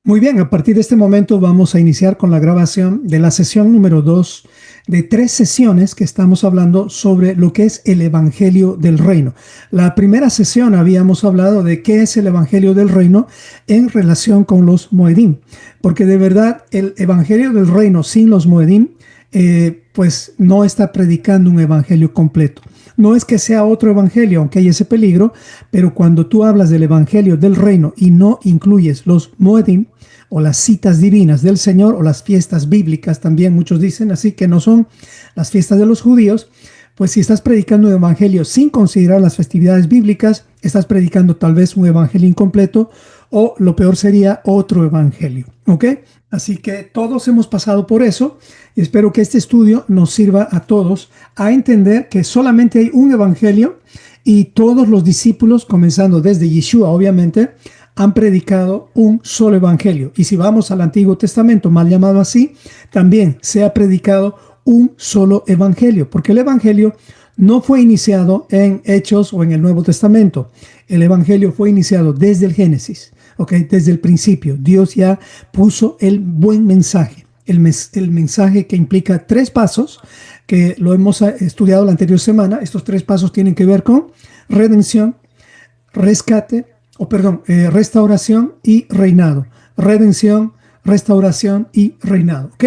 Muy bien, a partir de este momento vamos a iniciar con la grabación de la sesión número 2 de 3 sesiones que estamos hablando sobre lo que es el Evangelio del Reino. La primera sesión habíamos hablado de qué es el Evangelio del Reino en relación con los Moedim, porque de verdad el Evangelio del Reino sin los Moedim pues no está predicando un evangelio completo. No es que sea otro evangelio, aunque hay ese peligro, pero cuando tú hablas del evangelio del reino y no incluyes los Moedim o las citas divinas del Señor o las fiestas bíblicas, también muchos dicen así que no son las fiestas de los judíos, pues si estás predicando un evangelio sin considerar las festividades bíblicas, estás predicando tal vez un evangelio incompleto o lo peor sería otro evangelio, ¿ok? Así que todos hemos pasado por eso y espero que este estudio nos sirva a todos a entender que solamente hay un evangelio y todos los discípulos, comenzando desde Yeshua, obviamente, han predicado un solo evangelio. Y si vamos al Antiguo Testamento, mal llamado así, también se ha predicado un solo evangelio, porque el evangelio no fue iniciado en Hechos o en el Nuevo Testamento. El evangelio fue iniciado desde el Génesis, ¿okay? Desde el principio. Dios ya puso el buen mensaje, el mensaje que implica 3 pasos, que lo hemos estudiado la anterior semana. Estos 3 pasos tienen que ver con redención, rescate, restauración y reinado. Redención, restauración y reinado. ¿Ok?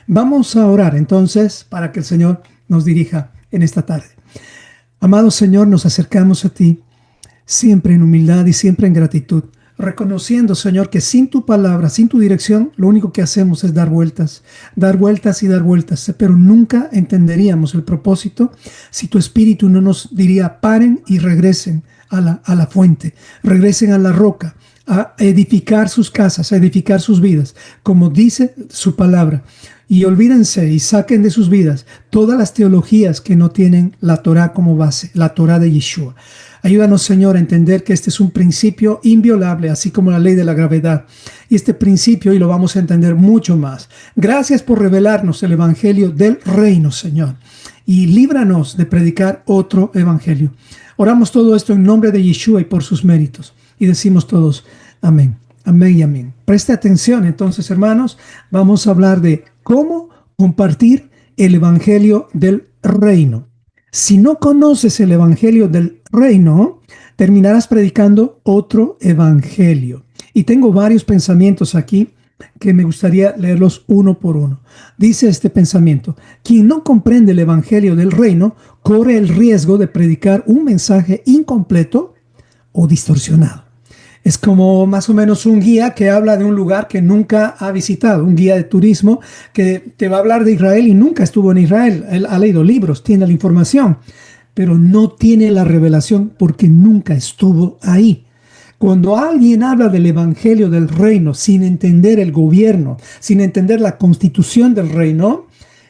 Vamos a orar entonces para que el Señor nos dirija en esta tarde. Amado Señor, nos acercamos a ti siempre en humildad y siempre en gratitud, reconociendo, Señor, que sin tu palabra, sin tu dirección, lo único que hacemos es dar vueltas y dar vueltas, pero nunca entenderíamos el propósito si tu Espíritu no nos diría paren y regresen a la fuente, regresen a la roca, a edificar sus casas, a edificar sus vidas, como dice su palabra. Y olvídense y saquen de sus vidas todas las teologías que no tienen la Torá como base, la Torá de Yeshua. Ayúdanos, Señor, a entender que este es un principio inviolable, así como la ley de la gravedad. Y este principio, y lo vamos a entender mucho más. Gracias por revelarnos el evangelio del reino, Señor. Y líbranos de predicar otro evangelio. Oramos todo esto en nombre de Yeshua y por sus méritos. Y decimos todos, amén, amén y amén. Preste atención, entonces, hermanos, vamos a hablar de cómo compartir el evangelio del reino. Si no conoces el evangelio del reino, terminarás predicando otro evangelio. Y tengo varios pensamientos aquí que me gustaría leerlos uno por uno. Dice este pensamiento: quien no comprende el evangelio del reino corre el riesgo de predicar un mensaje incompleto o distorsionado. Es como más o menos un guía que habla de un lugar que nunca ha visitado, un guía de turismo que te va a hablar de Israel y nunca estuvo en Israel. Él ha leído libros, tiene la información, pero no tiene la revelación porque nunca estuvo ahí. Cuando alguien habla del evangelio del reino sin entender el gobierno, sin entender la constitución del reino,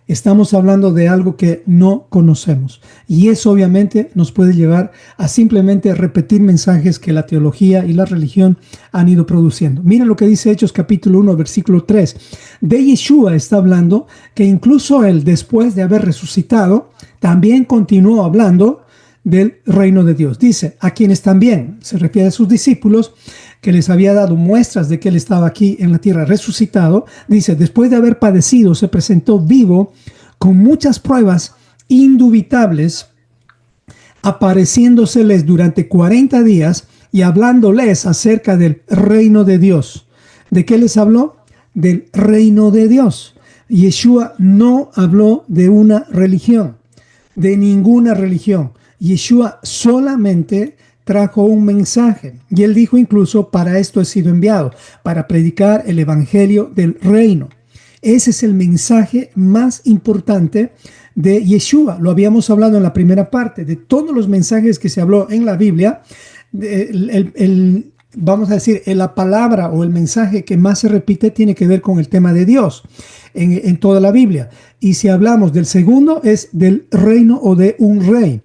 estamos hablando de algo que no conocemos. Y eso obviamente nos puede llevar a simplemente repetir mensajes que la teología y la religión han ido produciendo. Miren lo que dice Hechos capítulo 1, versículo 3. De Yeshua está hablando que incluso él, después de haber resucitado, también continuó hablando del reino de Dios. Dice, a quienes también, se refiere a sus discípulos, que les había dado muestras de que él estaba aquí en la tierra resucitado. Dice, después de haber padecido, se presentó vivo con muchas pruebas indubitables, apareciéndoseles durante 40 días y hablándoles acerca del reino de Dios. ¿De qué les habló? Del reino de Dios. Yeshua no habló de una religión, de ninguna religión. Yeshua solamente trajo un mensaje. Y él dijo incluso, para esto he sido enviado, para predicar el evangelio del reino. Ese es el mensaje más importante de Yeshua. Lo habíamos hablado en la primera parte. De todos los mensajes que se habló en la Biblia, vamos a decir, la palabra o el mensaje que más se repite tiene que ver con el tema de Dios en toda la Biblia. Y si hablamos del segundo, es del reino o de un rey.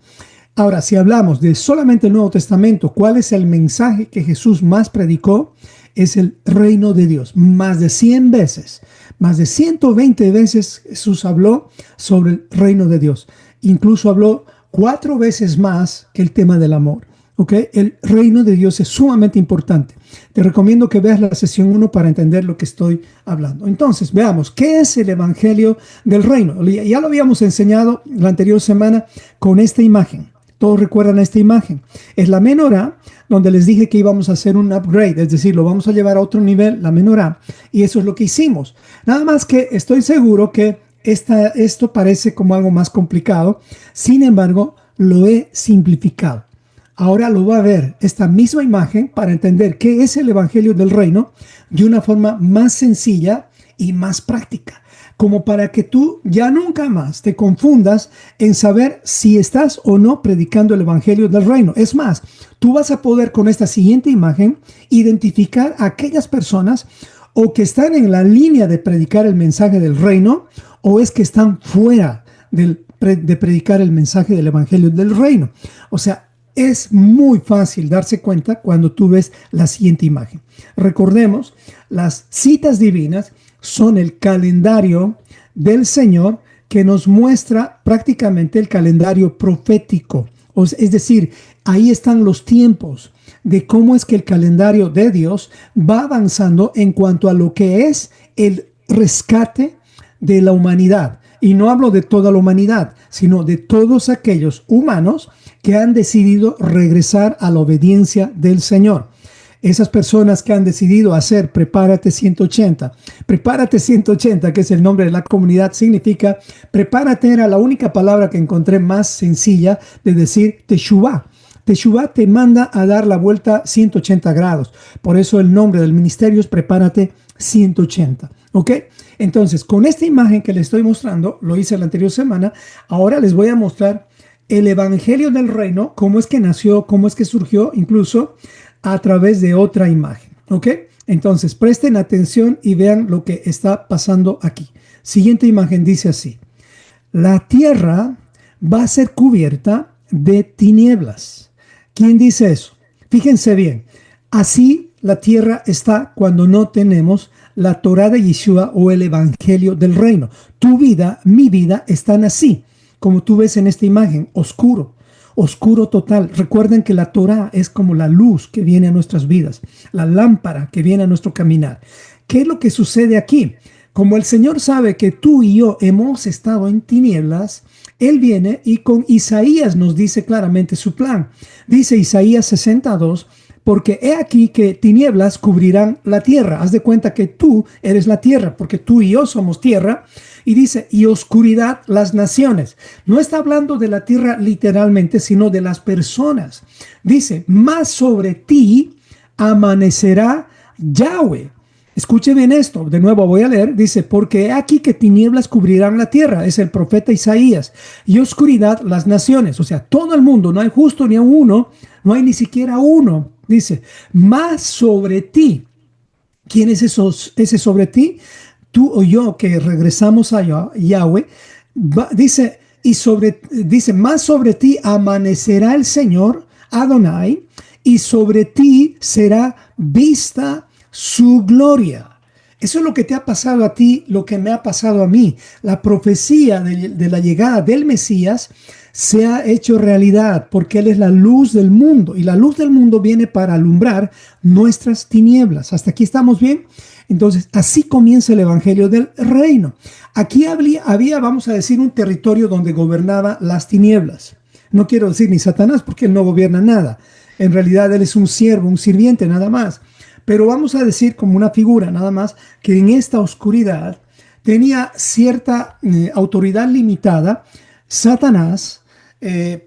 Ahora, si hablamos de solamente el Nuevo Testamento, ¿cuál es el mensaje que Jesús más predicó? Es el reino de Dios. Más de 100 veces, más de 120 veces Jesús habló sobre el reino de Dios. Incluso habló 4 veces más que el tema del amor. ¿ok? El reino de Dios es sumamente importante. Te recomiendo que veas la sesión 1 para entender lo que estoy hablando. Entonces, veamos, ¿qué es el evangelio del reino? Ya lo habíamos enseñado la anterior semana con esta imagen. Todos recuerdan esta imagen. Es la menorá, donde les dije que íbamos a hacer un upgrade, es decir, lo vamos a llevar a otro nivel, la menorá, y eso es lo que hicimos. Nada más que estoy seguro que esto parece como algo más complicado, sin embargo, lo he simplificado. Ahora lo va a ver esta misma imagen para entender qué es el evangelio del reino de una forma más sencilla y más práctica, como para que tú ya nunca más te confundas en saber si estás o no predicando el evangelio del reino. Es más, tú vas a poder con esta siguiente imagen identificar a aquellas personas o que están en la línea de predicar el mensaje del reino o es que están fuera de predicar el mensaje del evangelio del reino. O sea, es muy fácil darse cuenta cuando tú ves la siguiente imagen. Recordemos, las citas divinas son el calendario del Señor que nos muestra prácticamente el calendario profético. Es decir, ahí están los tiempos de cómo es que el calendario de Dios va avanzando en cuanto a lo que es el rescate de la humanidad. Y no hablo de toda la humanidad, sino de todos aquellos humanos que han decidido regresar a la obediencia del Señor. Esas personas que han decidido hacer Prepárate 180. Prepárate 180, que es el nombre de la comunidad, significa prepárate, era la única palabra que encontré más sencilla de decir Teshuvá. Teshuvá te manda a dar la vuelta 180 grados. Por eso el nombre del ministerio es Prepárate 180. ¿Ok? Entonces, con esta imagen que les estoy mostrando, lo hice la anterior semana, ahora les voy a mostrar el evangelio del reino, cómo es que nació, cómo es que surgió, incluso a través de otra imagen. ¿Ok? Entonces, presten atención y vean lo que está pasando aquí. Siguiente imagen dice así: la tierra va a ser cubierta de tinieblas. ¿Quién dice eso? Fíjense bien. Así la tierra está cuando no tenemos la Torá de Yeshua o el evangelio del reino. Tu vida, mi vida están así, como tú ves en esta imagen, oscuro, oscuro total. Recuerden que la Torá es como la luz que viene a nuestras vidas, la lámpara que viene a nuestro caminar. ¿Qué es lo que sucede aquí? Como el Señor sabe que tú y yo hemos estado en tinieblas, Él viene y con Isaías nos dice claramente su plan. Dice Isaías 62, porque he aquí que tinieblas cubrirán la tierra. Haz de cuenta que tú eres la tierra, porque tú y yo somos tierra. Y dice, y oscuridad las naciones. No está hablando de la tierra literalmente, sino de las personas. Dice, más sobre ti amanecerá Yahweh. Escuche bien esto, de nuevo voy a leer, dice, porque he aquí que tinieblas cubrirán la tierra, es el profeta Isaías, y oscuridad las naciones, o sea, todo el mundo, no hay justo ni a uno, no hay ni siquiera uno, dice, más sobre ti. ¿Quién es ese sobre ti? Tú o yo que regresamos a Yahweh, dice, dice, más sobre ti amanecerá el Señor, Adonai, y sobre ti será vista su gloria. Eso es lo que te ha pasado a ti, lo que me ha pasado a mí. La profecía de la llegada del Mesías se ha hecho realidad porque Él es la luz del mundo y la luz del mundo viene para alumbrar nuestras tinieblas. ¿Hasta aquí estamos bien? Entonces, así comienza el evangelio del reino. Aquí había, vamos a decir, un territorio donde gobernaba las tinieblas. No quiero decir ni Satanás porque él no gobierna nada. En realidad él es un siervo, un sirviente nada más. Pero vamos a decir como una figura nada más que en esta oscuridad tenía cierta autoridad limitada Satanás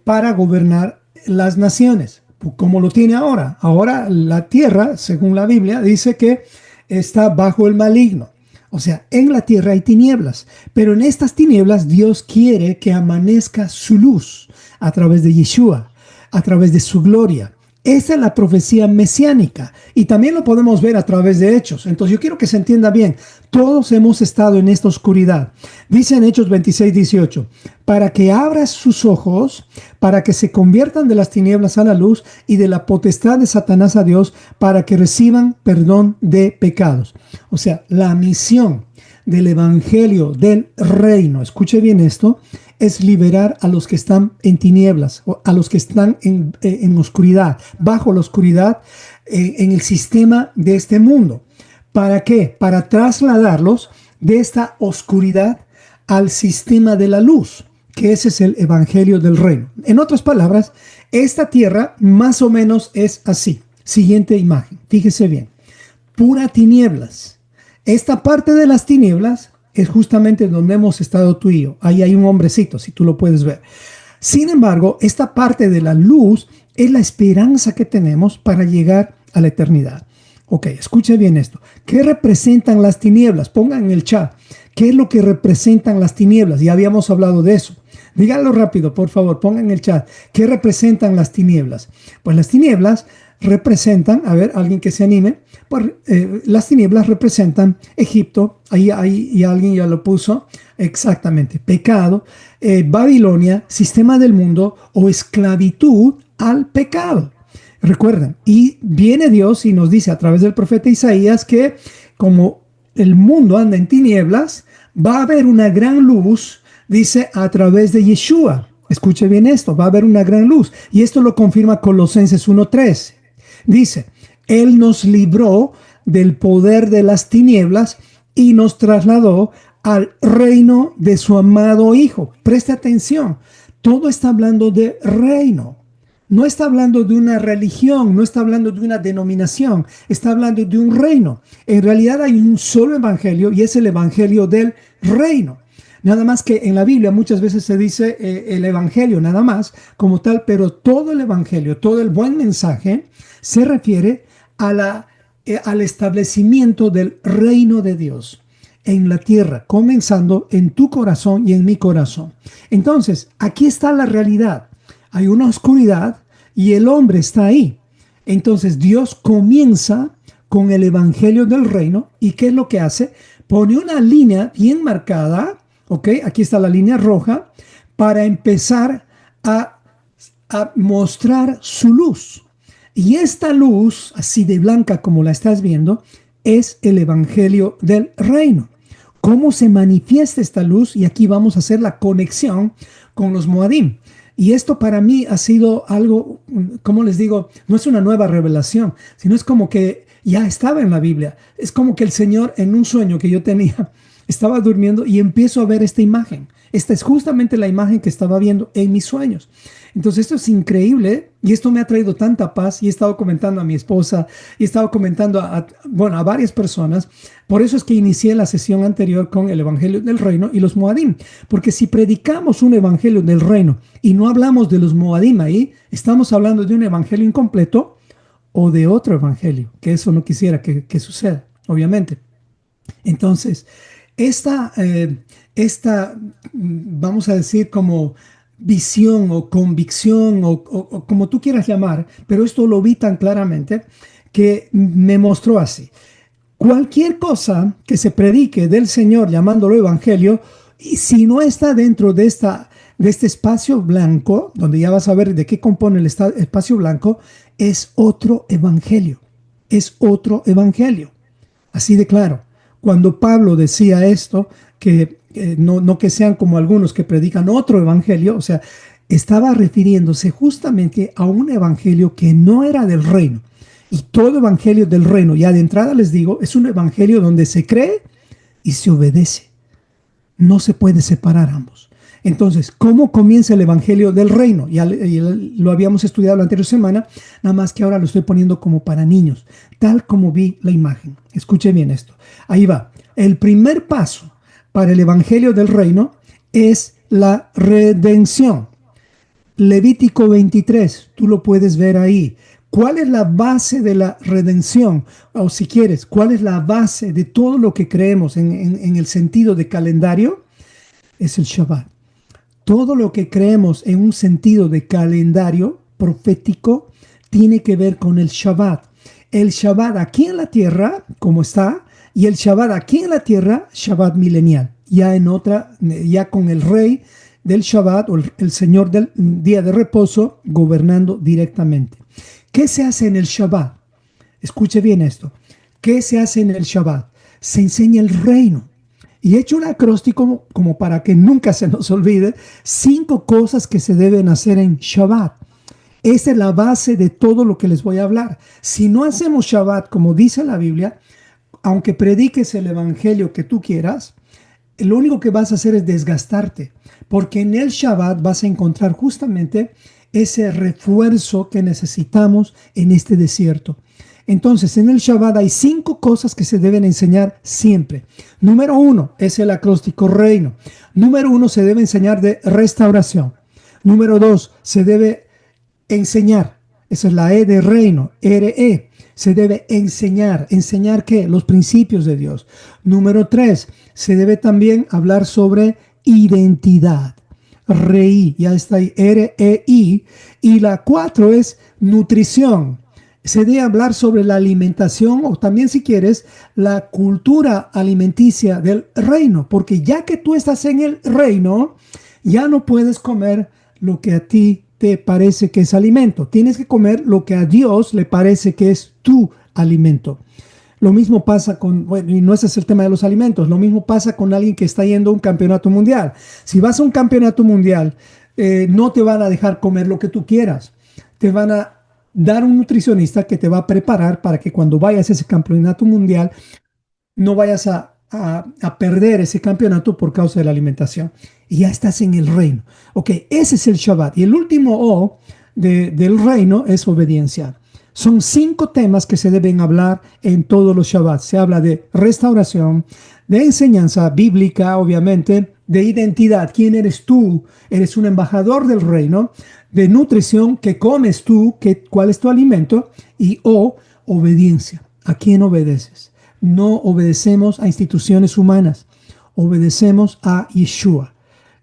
para gobernar las naciones, como lo tiene ahora. Ahora la tierra, según la Biblia, dice que está bajo el maligno. O sea, en la tierra hay tinieblas, pero en estas tinieblas Dios quiere que amanezca su luz a través de Yeshua, a través de su gloria. Esa es la profecía mesiánica y también lo podemos ver a través de Hechos. Entonces yo quiero que se entienda bien, todos hemos estado en esta oscuridad. Dice en Hechos 26:18, para que abras sus ojos, para que se conviertan de las tinieblas a la luz y de la potestad de Satanás a Dios, para que reciban perdón de pecados. O sea, la misión del evangelio del reino, escuche bien esto, es liberar a los que están en tinieblas, o a los que están en oscuridad, bajo la oscuridad, en el sistema de este mundo. ¿Para qué? Para trasladarlos de esta oscuridad al sistema de la luz, que ese es el evangelio del reino. En otras palabras, esta tierra más o menos es así. Siguiente imagen, fíjese bien. Pura tinieblas. Esta parte de las tinieblas es justamente donde hemos estado tú y yo. Ahí hay un hombrecito, si tú lo puedes ver. Sin embargo, esta parte de la luz es la esperanza que tenemos para llegar a la eternidad. Ok, escuche bien esto. ¿Qué representan las tinieblas? Pongan en el chat. ¿Qué es lo que representan las tinieblas? Ya habíamos hablado de eso. Díganlo rápido, por favor. Pongan en el chat. ¿Qué representan las tinieblas? Pues las tinieblas representan, a ver, alguien que se anime. Pues, las tinieblas representan Egipto. Ahí alguien ya lo puso. Exactamente. Pecado, Babilonia, sistema del mundo o esclavitud al pecado. Recuerden, y viene Dios y nos dice a través del profeta Isaías que como el mundo anda en tinieblas, va a haber una gran luz, dice, a través de Yeshua. Escuche bien esto, va a haber una gran luz. Y esto lo confirma Colosenses 1:13. Dice, Él nos libró del poder de las tinieblas y nos trasladó al reino de su amado Hijo. Preste atención, todo está hablando de reino. No está hablando de una religión, no está hablando de una denominación, está hablando de un reino. En realidad hay un solo evangelio y es el evangelio del reino. Nada más que en la Biblia muchas veces se dice el evangelio nada más como tal, pero todo el evangelio, todo el buen mensaje se refiere al establecimiento del reino de Dios en la tierra, comenzando en tu corazón y en mi corazón. Entonces, aquí está la realidad. Hay una oscuridad y el hombre está ahí. Entonces Dios comienza con el evangelio del reino. ¿Y qué es lo que hace? Pone una línea bien marcada, ¿ok? Aquí está la línea roja, para empezar a mostrar su luz. Y esta luz, así de blanca como la estás viendo, es el evangelio del reino. ¿Cómo se manifiesta esta luz? Y aquí vamos a hacer la conexión con los Moadim. Y esto para mí ha sido algo, como les digo, no es una nueva revelación, sino es como que ya estaba en la Biblia. Es como que el Señor en un sueño que yo tenía, estaba durmiendo y empiezo a ver esta imagen. Esta es justamente la imagen que estaba viendo en mis sueños. Entonces esto es increíble y esto me ha traído tanta paz y he estado comentando a mi esposa y he estado comentando a varias personas. Por eso es que inicié la sesión anterior con el evangelio del reino y los Moadim. Porque si predicamos un evangelio del reino y no hablamos de los Moadim ahí, estamos hablando de un evangelio incompleto o de otro evangelio, que eso no quisiera que suceda, obviamente. Entonces, esta, vamos a decir como visión o convicción o como tú quieras llamar, pero esto lo vi tan claramente que me mostró así. Cualquier cosa que se predique del Señor llamándolo evangelio, y si no está dentro de este espacio blanco, donde ya vas a ver de qué compone el espacio blanco, es otro evangelio. Es otro evangelio. Así de claro. Cuando Pablo decía esto, que no que sean como algunos que predican otro evangelio, o sea, estaba refiriéndose justamente a un evangelio que no era del reino. Y todo evangelio del reino, ya de entrada les digo, es un evangelio donde se cree y se obedece. No se puede separar ambos. Entonces, ¿cómo comienza el evangelio del reino? Ya lo habíamos estudiado la anterior semana, nada más que ahora lo estoy poniendo como para niños, tal como vi la imagen. Escuche bien esto. Ahí va. El primer paso para el evangelio del reino es la redención. Levítico 23, tú lo puedes ver ahí. ¿Cuál es la base de la redención? O si quieres, ¿cuál es la base de todo lo que creemos en el sentido de calendario? Es el Shabbat. Todo lo que creemos en un sentido de calendario profético tiene que ver con el Shabbat. El Shabbat aquí en la tierra, como está, y el Shabbat aquí en la tierra, Shabbat milenial. Ya con el rey del Shabbat o el Señor del día de reposo gobernando directamente. ¿Qué se hace en el Shabbat? Escuche bien esto. ¿Qué se hace en el Shabbat? Se enseña el reino. Y he hecho un acróstico como para que nunca se nos olvide 5 cosas que se deben hacer en Shabbat. Esa es la base de todo lo que les voy a hablar. Si no hacemos Shabbat como dice la Biblia, aunque prediques el evangelio que tú quieras, lo único que vas a hacer es desgastarte, porque en el Shabbat vas a encontrar justamente ese refuerzo que necesitamos en este desierto. Entonces, en el Shabbat hay 5 cosas que se deben enseñar siempre. Número 1 es el acróstico reino. Número 1 se debe enseñar de restauración. Número 2 se debe enseñar. Esa es la E de reino, R-E. Se debe enseñar. ¿Enseñar qué? Los principios de Dios. Número 3, se debe también hablar sobre identidad. Reí, ya está ahí, R-E-I. Y la 4 es nutrición. Se debe hablar sobre la alimentación o también, si quieres, la cultura alimenticia del reino. Porque ya que tú estás en el reino, ya no puedes comer lo que a ti te parece que es alimento. Tienes que comer lo que a Dios le parece que es tu alimento. Lo mismo pasa con, bueno, y no ese es el tema de los alimentos, lo mismo pasa con alguien que está yendo a un campeonato mundial. Si vas a un campeonato mundial, no te van a dejar comer lo que tú quieras. Te van a dar un nutricionista que te va a preparar para que cuando vayas a ese campeonato mundial no vayas a perder ese campeonato por causa de la alimentación. Y ya estás en el reino. Ok, ese es el Shabbat. Y el último O del reino es obediencia. Son 5 temas que se deben hablar en todos los Shabbats. Se habla de restauración, de enseñanza bíblica, obviamente, de identidad. ¿Quién eres tú? Eres un embajador del reino. De nutrición, ¿qué comes tú? ¿Cuál es tu alimento? Y obediencia. ¿A quién obedeces? No obedecemos a instituciones humanas. Obedecemos a Yeshua.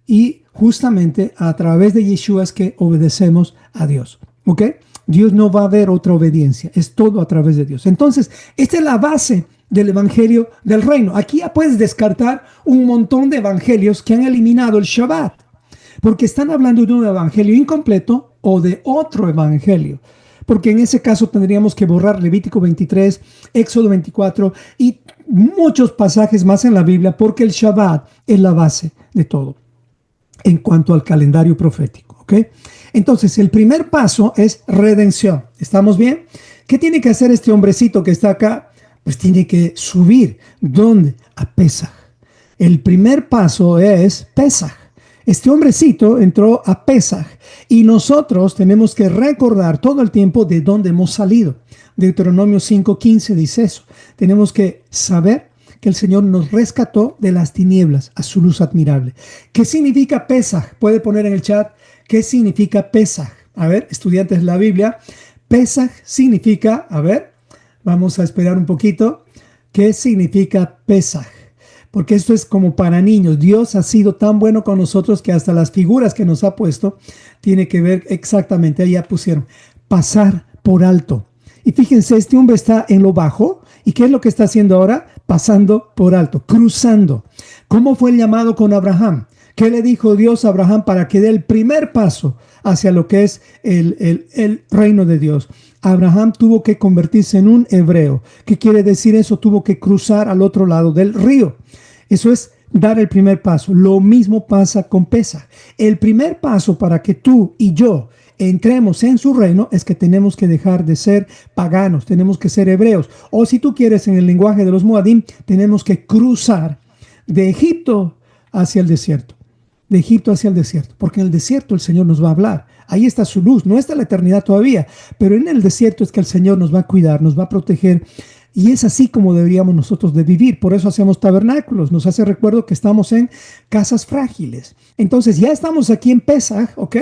Y justamente a través de Yeshua es que obedecemos a Dios. ¿Ok? Dios no va a haber otra obediencia. Es todo a través de Dios. Entonces, esta es la base del evangelio del reino. Aquí ya puedes descartar un montón de evangelios que han eliminado el Shabbat. Porque están hablando de un evangelio incompleto o de otro evangelio. Porque en ese caso tendríamos que borrar Levítico 23, Éxodo 24 y muchos pasajes más en la Biblia, porque el Shabbat es la base de todo en cuanto al calendario profético. ¿Ok? Entonces, el primer paso es redención. ¿Estamos bien? ¿Qué tiene que hacer este hombrecito que está acá? Pues tiene que subir. ¿Dónde? A Pesaj. El primer paso es Pesaj. Este hombrecito entró a Pesaj y nosotros tenemos que recordar todo el tiempo de dónde hemos salido. Deuteronomio 5:15 dice eso. Tenemos que saber que el Señor nos rescató de las tinieblas a su luz admirable. ¿Qué significa Pesaj? Puede poner en el chat qué significa Pesaj. A ver, estudiantes de la Biblia, Pesaj significa, a ver, vamos a esperar un poquito. ¿Qué significa Pesaj? Porque esto es como para niños. Dios ha sido tan bueno con nosotros que hasta las figuras que nos ha puesto tiene que ver exactamente. Ahí ya pusieron pasar por alto. Y fíjense, este hombre está en lo bajo. ¿Y qué es lo que está haciendo ahora? Pasando por alto, cruzando. ¿Cómo fue el llamado con Abraham? ¿Qué le dijo Dios a Abraham para que dé el primer paso hacia lo que es el reino de Dios? Abraham tuvo que convertirse en un hebreo. ¿Qué quiere decir eso? Tuvo que cruzar al otro lado del río. Eso es dar el primer paso. Lo mismo pasa con Pesaj. El primer paso para que tú y yo entremos en su reino es que tenemos que dejar de ser paganos, tenemos que ser hebreos. O si tú quieres, en el lenguaje de los Moadim, tenemos que cruzar de Egipto hacia el desierto. De Egipto hacia el desierto, porque en el desierto el Señor nos va a hablar. Ahí está su luz, no está la eternidad todavía, pero en el desierto es que el Señor nos va a cuidar, nos va a proteger, y es así como deberíamos nosotros de vivir. Por eso hacemos tabernáculos, nos hace recuerdo que estamos en casas frágiles. Entonces ya estamos aquí en Pesaj, ¿ok?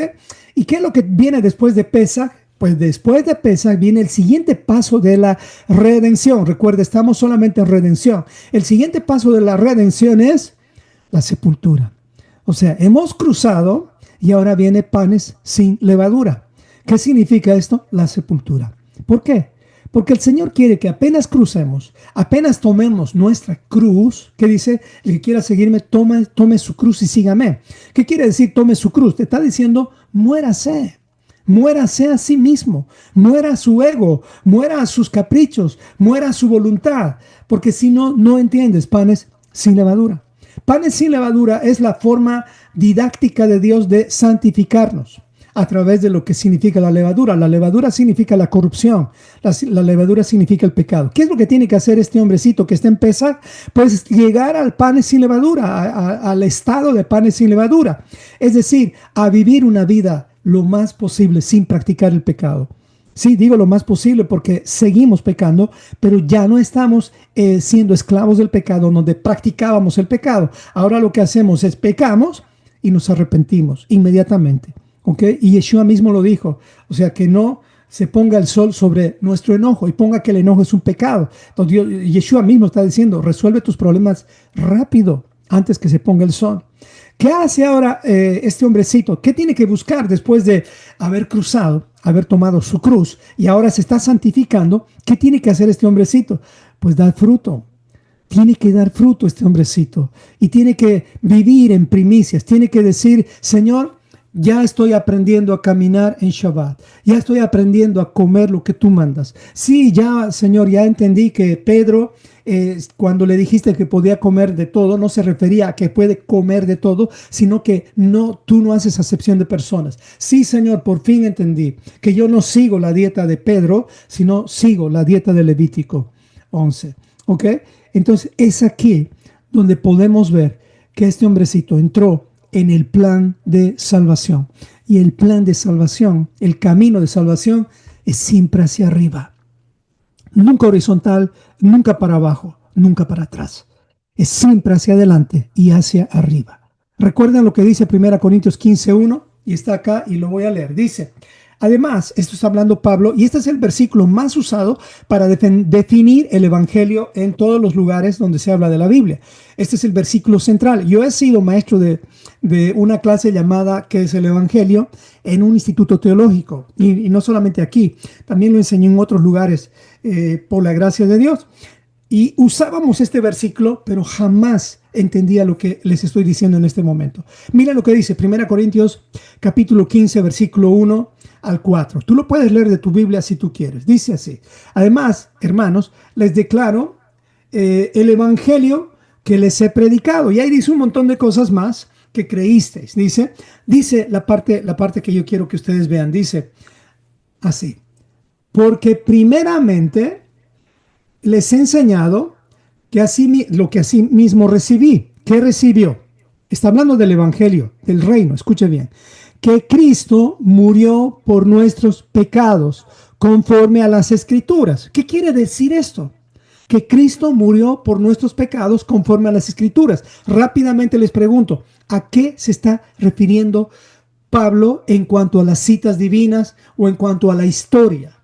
¿Y qué es lo que viene después de Pesaj? Pues después de Pesaj viene el siguiente paso de la redención. Recuerda, estamos solamente en redención. El siguiente paso de la redención es la sepultura. O sea, hemos cruzado y ahora viene panes sin levadura. ¿Qué significa esto? La sepultura. ¿Por qué? Porque el Señor quiere que apenas crucemos, apenas tomemos nuestra cruz, que dice, el que quiera seguirme, tome su cruz y sígame. ¿Qué quiere decir tome su cruz? Te está diciendo, muérase. Muérase a sí mismo, muera a su ego, muera a sus caprichos, muera a su voluntad. Porque si no, no entiendes, panes sin levadura. Panes sin levadura es la forma didáctica de Dios de santificarnos a través de lo que significa la levadura. La levadura significa la corrupción, la levadura significa el pecado. ¿Qué es lo que tiene que hacer este hombrecito que está en Pesaj? Pues llegar al panes sin levadura, al estado de panes sin levadura. Es decir, a vivir una vida lo más posible sin practicar el pecado. Sí, digo lo más posible porque seguimos pecando, pero ya no estamos siendo esclavos del pecado donde practicábamos el pecado. Ahora lo que hacemos es pecamos y nos arrepentimos inmediatamente. ¿Ok? Y Yeshua mismo lo dijo. O sea, que no se ponga el sol sobre nuestro enojo y ponga que el enojo es un pecado. Entonces Yeshua mismo está diciendo, resuelve tus problemas rápido antes que se ponga el sol. ¿Qué hace ahora este hombrecito? ¿Qué tiene que buscar después de haber cruzado, haber tomado su cruz y ahora se está santificando? ¿Qué tiene que hacer este hombrecito? Pues dar fruto. Tiene que dar fruto este hombrecito y tiene que vivir en primicias. Tiene que decir, Señor, ya estoy aprendiendo a caminar en Shabbat. Ya estoy aprendiendo a comer lo que tú mandas. Sí, ya, Señor, ya entendí que Pedro, cuando le dijiste que podía comer de todo, no se refería a que puede comer de todo, sino que tú no haces acepción de personas. Sí, Señor, por fin entendí que yo no sigo la dieta de Pedro, sino sigo la dieta de Levítico 11. ¿Ok? Entonces, es aquí donde podemos ver que este hombrecito entró en el plan de salvación. Y el plan de salvación, el camino de salvación, es siempre hacia arriba. Nunca horizontal, nunca para abajo, nunca para atrás. Es siempre hacia adelante y hacia arriba. ¿Recuerdan lo que dice 1 Corintios 15:1? Y está acá y lo voy a leer. Dice, además, esto está hablando Pablo, y este es el versículo más usado para definir el evangelio en todos los lugares donde se habla de la Biblia. Este es el versículo central. Yo he sido maestro de una clase llamada ¿Qué es el evangelio? En un instituto teológico, y no solamente aquí, también lo enseñé en otros lugares por la gracia de Dios. Y usábamos este versículo, pero jamás entendía lo que les estoy diciendo en este momento. Mira lo que dice 1 Corintios capítulo 15, versículo 1 al 4. Tú lo puedes leer de tu Biblia si tú quieres. Dice así: además, hermanos, les declaro el evangelio que les he predicado. Y ahí dice un montón de cosas más que creísteis. Dice la parte que yo quiero que ustedes vean. Dice así: porque primeramente les he enseñado lo que así mismo recibí. ¿Qué recibió? Está hablando del evangelio, del reino. Escuche bien. Que Cristo murió por nuestros pecados conforme a las Escrituras. ¿Qué quiere decir esto? Que Cristo murió por nuestros pecados conforme a las Escrituras. Rápidamente les pregunto, ¿a qué se está refiriendo Pablo en cuanto a las citas divinas o en cuanto a la historia?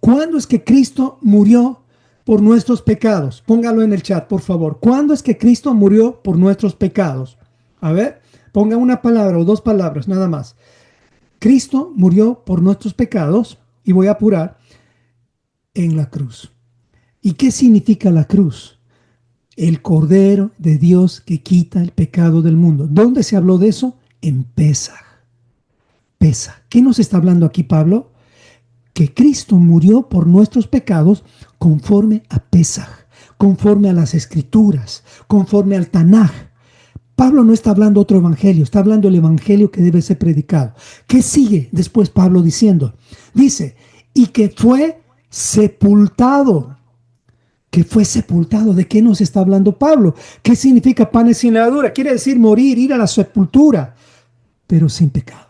¿Cuándo es que Cristo murió por nuestros pecados? Póngalo en el chat, por favor. ¿Cuándo es que Cristo murió por nuestros pecados? A ver, ponga una palabra o dos palabras, nada más. Cristo murió por nuestros pecados, y voy a apurar, en la cruz. ¿Y qué significa la cruz? El Cordero de Dios que quita el pecado del mundo. ¿Dónde se habló de eso? En Pesaj. Pesaj. ¿Qué nos está hablando aquí Pablo? Que Cristo murió por nuestros pecados conforme a Pesaj, conforme a las Escrituras, conforme al Tanaj. Pablo no está hablando otro evangelio, está hablando el evangelio que debe ser predicado. ¿Qué sigue después Pablo diciendo? Dice, y que fue sepultado. Que fue sepultado. ¿De qué nos está hablando Pablo? ¿Qué significa panes sin levadura? Quiere decir morir, ir a la sepultura, pero sin pecado.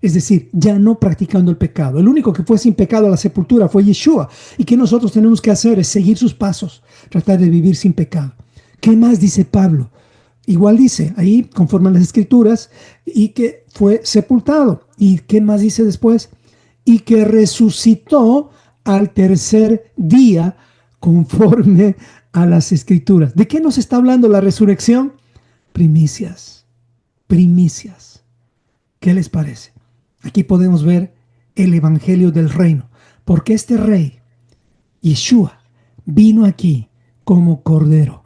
Es decir, ya no practicando el pecado. El único que fue sin pecado a la sepultura fue Yeshua. Y que nosotros tenemos que hacer es seguir sus pasos, tratar de vivir sin pecado. ¿Qué más dice Pablo? Igual dice ahí, conforme a las Escrituras, y que fue sepultado. ¿Y qué más dice después? Y que resucitó al tercer día conforme a las Escrituras. ¿De qué nos está hablando la resurrección? Primicias. Primicias. ¿Qué les parece? Aquí podemos ver el evangelio del reino. Porque este rey, Yeshua, vino aquí como cordero,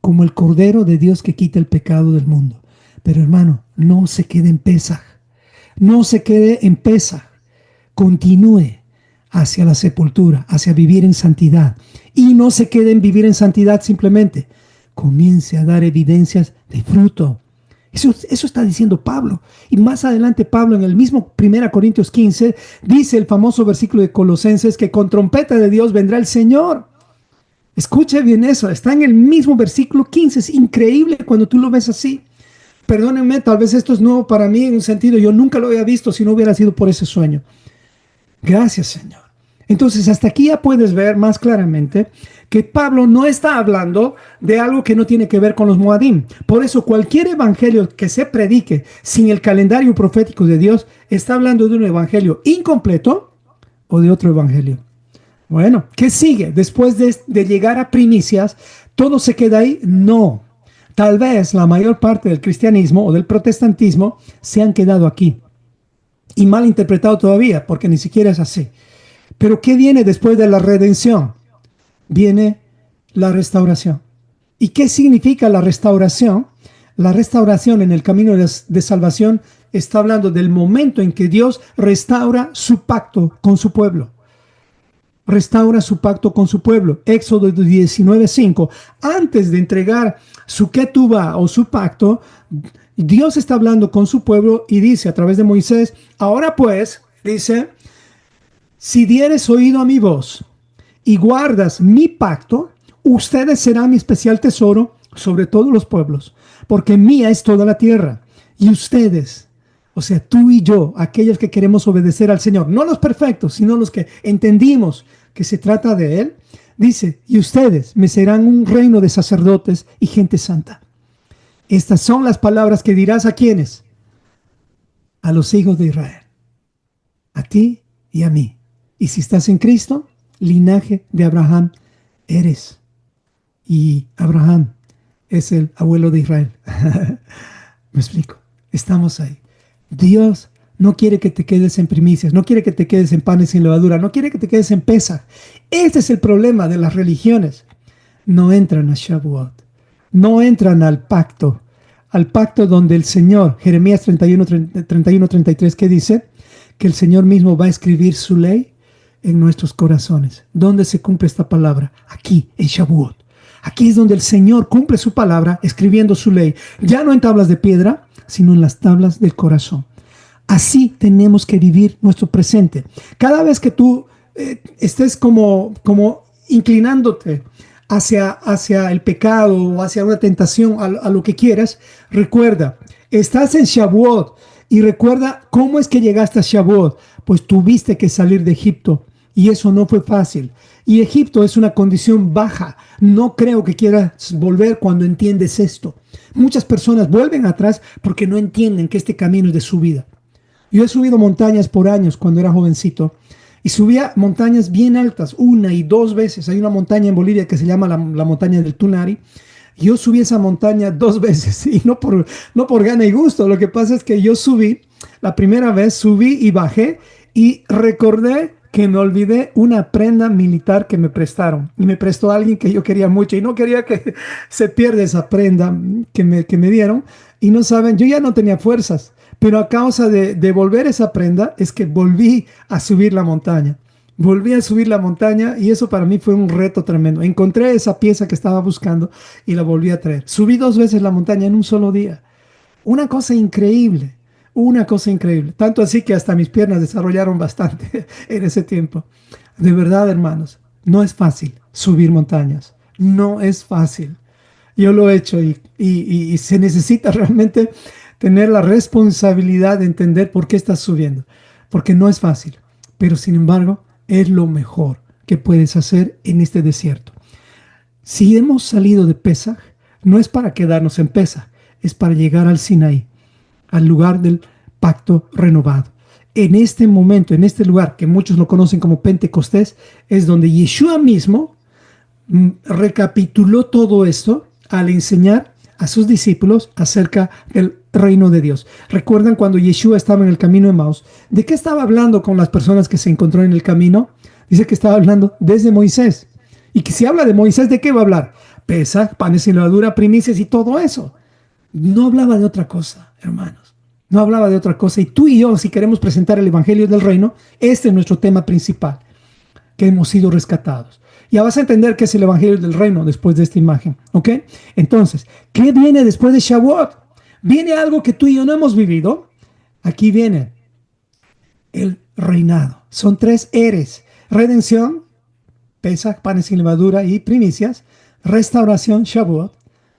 como el cordero de Dios que quita el pecado del mundo. Pero hermano, no se quede en Pesaj. No se quede en Pesaj. Continúe hacia la sepultura, hacia vivir en santidad. Y no se quede en vivir en santidad simplemente. comience a dar evidencias de fruto. Eso está diciendo Pablo. Y más adelante Pablo en el mismo 1 Corintios 15 dice el famoso versículo de Colosenses que con trompeta de Dios vendrá el Señor. Escuche bien eso, está en el mismo versículo 15. Es increíble cuando tú lo ves así. Perdónenme, tal vez esto es nuevo para mí en un sentido, yo nunca lo había visto si no hubiera sido por ese sueño. Gracias, Señor. Entonces, hasta aquí ya puedes ver más claramente que Pablo no está hablando de algo que no tiene que ver con los Moadim. Por eso, cualquier evangelio que se predique sin el calendario profético de Dios está hablando de un evangelio incompleto o de otro evangelio. Bueno, ¿qué sigue? Después de llegar a primicias, ¿todo se queda ahí? No. Tal vez la mayor parte del cristianismo o del protestantismo se han quedado aquí. Y mal interpretado todavía, porque ni siquiera es así. Pero ¿qué viene después de la redención? Viene la restauración. ¿Y qué significa la restauración? La restauración en el camino de salvación está hablando del momento en que Dios restaura su pacto con su pueblo. Restaura su pacto con su pueblo. Éxodo 19:5. Antes de entregar su ketubá o su pacto, Dios está hablando con su pueblo y dice a través de Moisés, ahora pues, dice, si dieres oído a mi voz y guardas mi pacto, ustedes serán mi especial tesoro sobre todos los pueblos, porque mía es toda la tierra. Y ustedes, o sea, tú y yo, aquellos que queremos obedecer al Señor, no los perfectos, sino los que entendimos que se trata de Él, dice, y ustedes me serán un reino de sacerdotes y gente santa. Estas son las palabras que dirás a quienes, a los hijos de Israel, a ti y a mí. Y si estás en Cristo, linaje de Abraham eres. Y Abraham es el abuelo de Israel. Me explico. Estamos ahí. Dios no quiere que te quedes en primicias, no quiere que te quedes en panes sin levadura, no quiere que te quedes en Pesaj. Este es el problema de las religiones. No entran a Shavuot, no entran al pacto donde el Señor, Jeremías 31:33, ¿qué dice? Que el Señor mismo va a escribir su ley en nuestros corazones. ¿Dónde se cumple esta palabra? Aquí, en Shavuot. Aquí es donde el Señor cumple su palabra escribiendo su ley, ya no en tablas de piedra, sino en las tablas del corazón. Así tenemos que vivir nuestro presente. Cada vez que tú estés como inclinándote hacia el pecado o hacia una tentación, a lo que quieras, recuerda, estás en Shavuot y recuerda cómo es que llegaste a Shavuot. Pues tuviste que salir de Egipto y eso no fue fácil. Y Egipto es una condición baja. No creo que quieras volver cuando entiendes esto. Muchas personas vuelven atrás porque no entienden que este camino es de subida. Yo he subido montañas por años cuando era jovencito y subía montañas bien altas, 1 y 2 veces. Hay una montaña en Bolivia que se llama la montaña del Tunari. Yo subí esa montaña 2 veces y no por gana y gusto. Lo que pasa es que yo subí, la primera vez subí y bajé y recordé que me olvidé una prenda militar que me prestaron. Y me prestó alguien que yo quería mucho y no quería que se pierda esa prenda que me dieron. Y no saben, yo ya no tenía fuerzas. Pero a causa de devolver esa prenda es que volví a subir la montaña. Volví a subir la montaña y eso para mí fue un reto tremendo. Encontré esa pieza que estaba buscando y la volví a traer. Subí 2 veces la montaña en un solo día. Una cosa increíble. Una cosa increíble. Tanto así que hasta mis piernas desarrollaron bastante en ese tiempo. De verdad, hermanos, no es fácil subir montañas. No es fácil. Yo lo he hecho y se necesita realmente tener la responsabilidad de entender por qué estás subiendo. Porque no es fácil. Pero sin embargo, es lo mejor que puedes hacer en este desierto. Si hemos salido de Pesaj, no es para quedarnos en Pesaj, es para llegar al Sinaí, al lugar del pacto renovado. En este momento, en este lugar que muchos lo conocen como Pentecostés, es donde Yeshua mismo recapituló todo esto al enseñar a sus discípulos acerca del reino de Dios. ¿Recuerdan cuando Yeshua estaba en el camino de Emaús? ¿De qué estaba hablando con las personas que se encontró en el camino? Dice que estaba hablando desde Moisés. Y que si habla de Moisés, ¿de qué va a hablar? Pesaj, panes sin levadura, primicias y todo eso. No hablaba de otra cosa, hermanos. No hablaba de otra cosa. Y tú y yo, si queremos presentar el evangelio del reino, este es nuestro tema principal. que hemos sido rescatados. Ya vas a entender qué es el Evangelio del Reino después de esta imagen, ¿ok? Entonces, ¿qué viene después de Shavuot? Viene algo que tú y yo no hemos vivido. Aquí viene el reinado. Son 3 eres: redención, Pesach, panes sin levadura y primicias; restauración, Shavuot;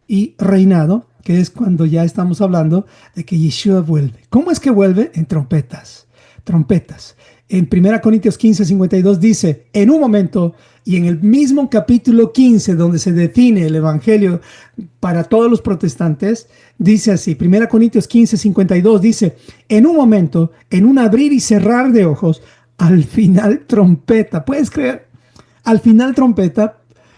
y reinado, que es cuando ya estamos hablando de que Yeshua vuelve. ¿Cómo es que vuelve? En trompetas. Trompetas. En 1 Corintios 15:52 dice, en un momento, y en el mismo capítulo 15, donde se define el evangelio para todos los protestantes, dice así: 1 Corintios 15:52 dice, en un momento, en un abrir y cerrar de ojos, al final trompeta. ¿Puedes creer? Al final trompeta,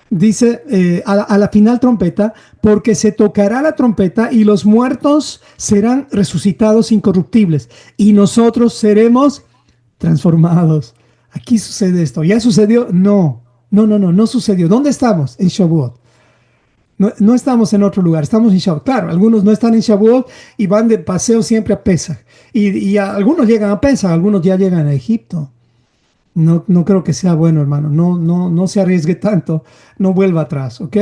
dice, a la final trompeta, porque se tocará la trompeta y los muertos serán resucitados incorruptibles y nosotros seremos transformados. Aquí sucede esto. ¿Ya sucedió? No sucedió. ¿Dónde estamos? En Shavuot. No estamos en otro lugar, estamos en Shavuot. Claro, algunos no están en Shavuot y van de paseo siempre a Pesach. Y algunos llegan a Pesach, algunos ya llegan a Egipto. No creo que sea bueno, hermano. No se arriesgue tanto. No vuelva atrás, ¿ok?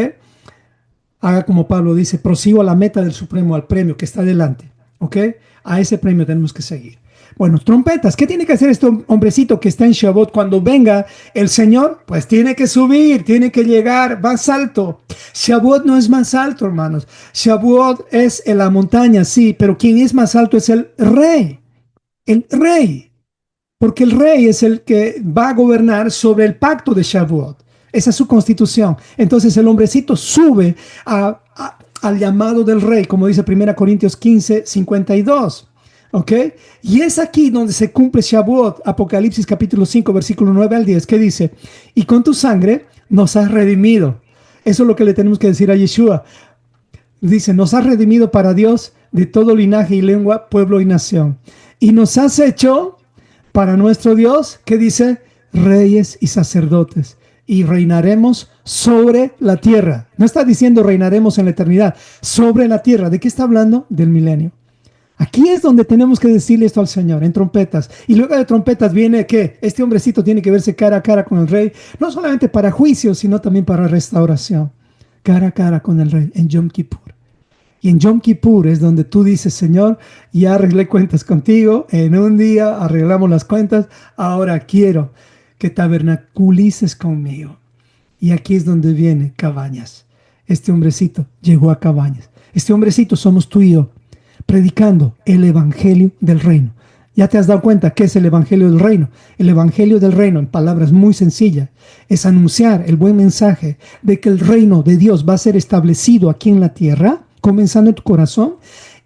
Haga como Pablo dice: prosigo a la meta del Supremo, al premio que está delante, ¿ok? A ese premio tenemos que seguir. Bueno, trompetas. ¿Qué tiene que hacer este hombrecito que está en Shavuot cuando venga el Señor? Pues tiene que subir, tiene que llegar más alto. Shavuot no es más alto, hermanos. Shavuot es en la montaña, sí, pero quien es más alto es el rey. El rey. Porque el rey es el que va a gobernar sobre el pacto de Shavuot. Esa es su constitución. Entonces el hombrecito sube al llamado del rey, como dice 1 Corintios 15:52. ¿Ok? Y es aquí donde se cumple Shavuot, Apocalipsis capítulo 5, versículo 9 al 10, que dice: y con tu sangre nos has redimido. Eso es lo que le tenemos que decir a Yeshua. Dice: nos has redimido para Dios de todo linaje y lengua, pueblo y nación. Y nos has hecho para nuestro Dios, que dice, reyes y sacerdotes, y reinaremos sobre la tierra. No está diciendo reinaremos en la eternidad, sobre la tierra. ¿De qué está hablando? Del milenio. Aquí es donde tenemos que decirle esto al Señor, en trompetas. Y luego de trompetas viene que este hombrecito tiene que verse cara a cara con el rey, no solamente para juicio, sino también para restauración. Cara a cara con el rey en Yom Kippur. Y en Yom Kippur es donde tú dices: Señor, ya arreglé cuentas contigo, en un día arreglamos las cuentas, ahora quiero que tabernaculices conmigo. Y aquí es donde viene Cabañas. Este hombrecito llegó a Cabañas. Este hombrecito somos tú y yo, predicando el evangelio del reino. ¿Ya te has dado cuenta qué es el evangelio del reino? El evangelio del reino, en palabras muy sencillas, es anunciar el buen mensaje de que el reino de Dios va a ser establecido aquí en la tierra, comenzando en tu corazón,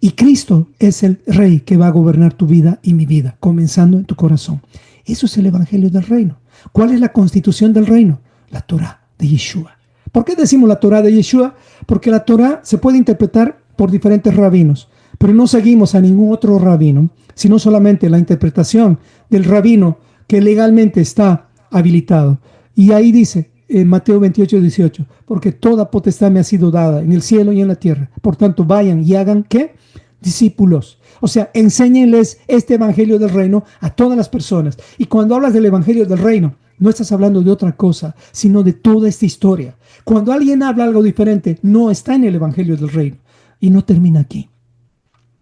y Cristo es el rey que va a gobernar tu vida y mi vida, comenzando en tu corazón. Eso es el evangelio del reino. ¿Cuál es la constitución del reino? La Torah de Yeshua. ¿Por qué decimos la Torah de Yeshua? Porque la Torah se puede interpretar por diferentes rabinos, pero no seguimos a ningún otro rabino, sino solamente la interpretación del rabino que legalmente está habilitado. Y ahí dice, en Mateo 28:18, porque toda potestad me ha sido dada en el cielo y en la tierra. Por tanto, vayan y hagan, ¿qué? Discípulos. O sea, enséñenles este evangelio del reino a todas las personas. Y cuando hablas del evangelio del reino, no estás hablando de otra cosa, sino de toda esta historia. Cuando alguien habla algo diferente, no está en el evangelio del reino. Y no termina aquí.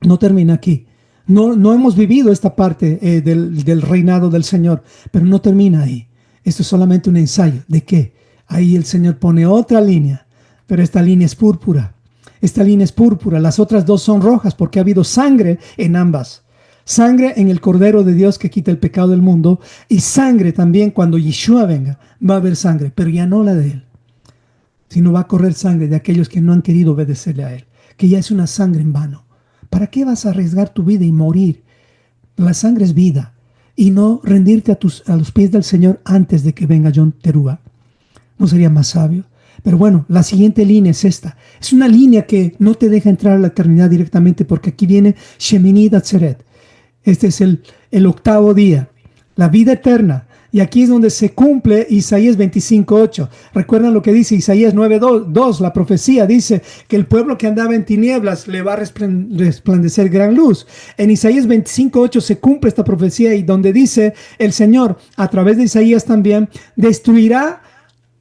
No termina aquí. No hemos vivido esta parte del reinado del Señor, pero no termina ahí. Esto es solamente un ensayo. ¿De qué? Ahí el Señor pone otra línea, pero esta línea es púrpura. Esta línea es púrpura. Las otras dos son rojas porque ha habido sangre en ambas. Sangre en el Cordero de Dios que quita el pecado del mundo, y sangre también cuando Yeshua venga. Va a haber sangre, pero ya no la de Él, sino va a correr sangre de aquellos que no han querido obedecerle a Él, que ya es una sangre en vano. ¿Para qué vas a arriesgar tu vida y morir? La sangre es vida. Y no rendirte a los pies del Señor antes de que venga John Teruah. ¿No sería más sabio? Pero bueno, la siguiente línea es esta. Es una línea que no te deja entrar a la eternidad directamente, porque aquí viene Shemini Atzeret. Este es el octavo día. La vida eterna Y aquí es donde se cumple Isaías 25:8. Recuerdan lo que dice Isaías 9:2. La profecía dice que el pueblo que andaba en tinieblas le va a resplandecer gran luz. En Isaías 25:8 se cumple esta profecía y donde dice el Señor, a través de Isaías también, destruirá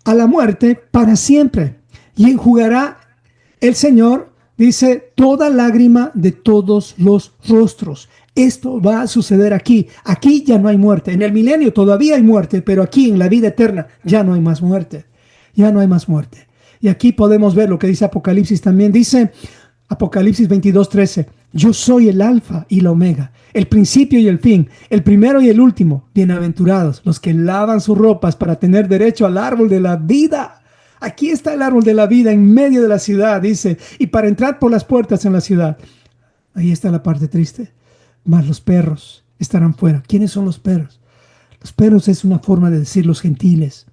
a la muerte para siempre y enjugará el Señor, dice, toda lágrima de todos los rostros. Esto va a suceder aquí. Aquí ya no hay muerte. En el milenio todavía hay muerte, pero aquí en la vida eterna ya no hay más muerte. Ya no hay más muerte. Y aquí podemos ver lo que dice Apocalipsis también. Dice Apocalipsis 22:13. Yo soy el alfa y la omega, el principio y el fin, el primero y el último. Bienaventurados los que lavan sus ropas para tener derecho al árbol de la vida. Aquí está el árbol de la vida en medio de la ciudad, dice, y para entrar por las puertas en la ciudad. Ahí está la parte triste. Mas los perros estarán fuera. ¿Quiénes son los perros? Los perros es una forma de decir los gentiles.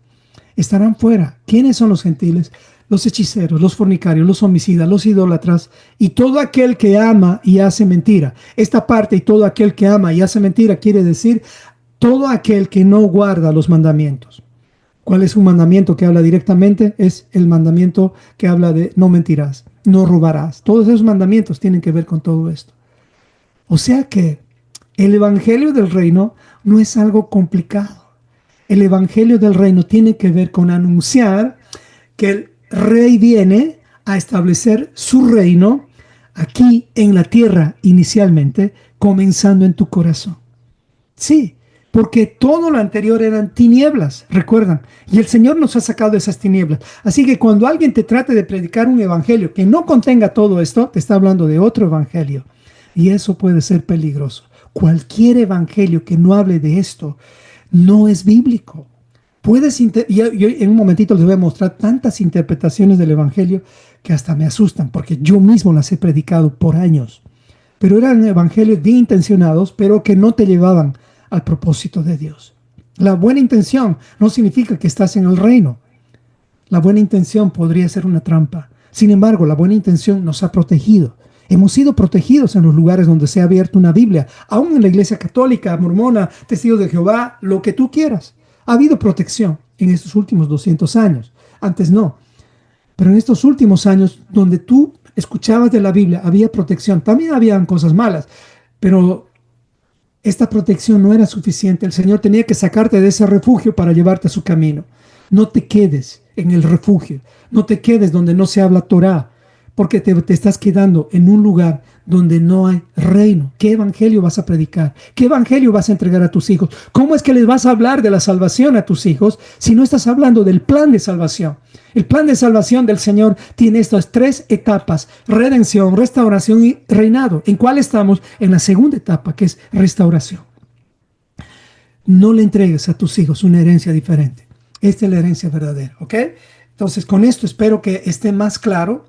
Estarán fuera. ¿Quiénes son los gentiles? Los hechiceros, los fornicarios, los homicidas, los idólatras y todo aquel que ama y hace mentira. Esta parte, y todo aquel que ama y hace mentira, quiere decir todo aquel que no guarda los mandamientos. ¿Cuál es un mandamiento que habla directamente? Es el mandamiento que habla de no mentirás, no robarás. Todos esos mandamientos tienen que ver con todo esto. O sea que el evangelio del reino no es algo complicado. El evangelio del reino tiene que ver con anunciar que el rey viene a establecer su reino aquí en la tierra inicialmente, comenzando en tu corazón. Sí, porque todo lo anterior eran tinieblas, recuerdan, y el Señor nos ha sacado de esas tinieblas. Así que cuando alguien te trate de predicar un evangelio que no contenga todo esto, te está hablando de otro evangelio. Y eso puede ser peligroso. Cualquier evangelio que no hable de esto no es bíblico. Yo en un momentito les voy a mostrar tantas interpretaciones del evangelio que hasta me asustan, porque yo mismo las he predicado por años. Pero eran evangelios bien intencionados, pero que no te llevaban al propósito de Dios. La buena intención no significa que estás en el reino. La buena intención podría ser una trampa. Sin embargo, la buena intención nos ha protegido. Hemos sido protegidos en los lugares donde se ha abierto una Biblia, aún en la iglesia católica, mormona, testigos de Jehová, lo que tú quieras. Ha habido protección en estos últimos 200 años. Antes no. Pero en estos últimos años, donde tú escuchabas de la Biblia, había protección. También habían cosas malas, pero esta protección no era suficiente. El Señor tenía que sacarte de ese refugio para llevarte a su camino. No te quedes en el refugio. No te quedes donde no se habla Torá, porque te estás quedando en un lugar donde no hay reino. ¿Qué evangelio vas a predicar? ¿Qué evangelio vas a entregar a tus hijos? ¿Cómo es que les vas a hablar de la salvación a tus hijos si no estás hablando del plan de salvación? El plan de salvación del Señor tiene estas 3 etapas: redención, restauración y reinado. ¿En cuál estamos? En la segunda etapa, que es restauración. No le entregues a tus hijos una herencia diferente. Esta es la herencia verdadera, ¿ok? Entonces, con esto espero que esté más claro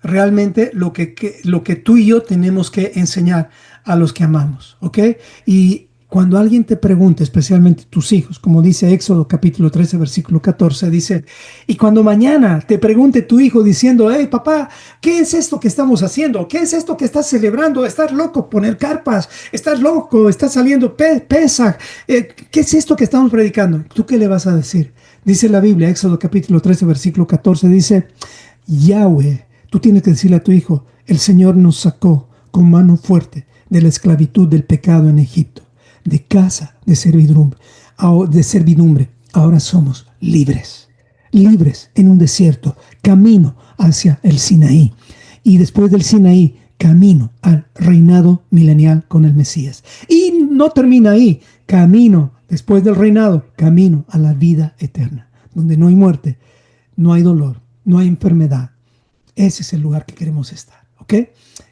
realmente lo que tú y yo tenemos que enseñar a los que amamos, ¿ok? Y cuando alguien te pregunte, especialmente tus hijos, como dice Éxodo capítulo 13, versículo 14, dice, y cuando mañana te pregunte tu hijo diciendo, hey papá, ¿qué es esto que estamos haciendo? ¿Qué es esto que estás celebrando? ¿Estás loco? Poner carpas, estás loco, estás saliendo Pesaj, ¿qué es esto que estamos predicando? ¿Tú qué le vas a decir? Dice la Biblia, Éxodo capítulo 13, versículo 14, dice, Yahweh. Tú tienes que decirle a tu hijo, el Señor nos sacó con mano fuerte de la esclavitud del pecado en Egipto, de casa de servidumbre. Ahora somos libres, libres en un desierto, camino hacia el Sinaí. Y después del Sinaí, camino al reinado milenial con el Mesías. Y no termina ahí, después del reinado, camino a la vida eterna, donde no hay muerte, no hay dolor, no hay enfermedad. Ese es el lugar que queremos estar, ¿ok?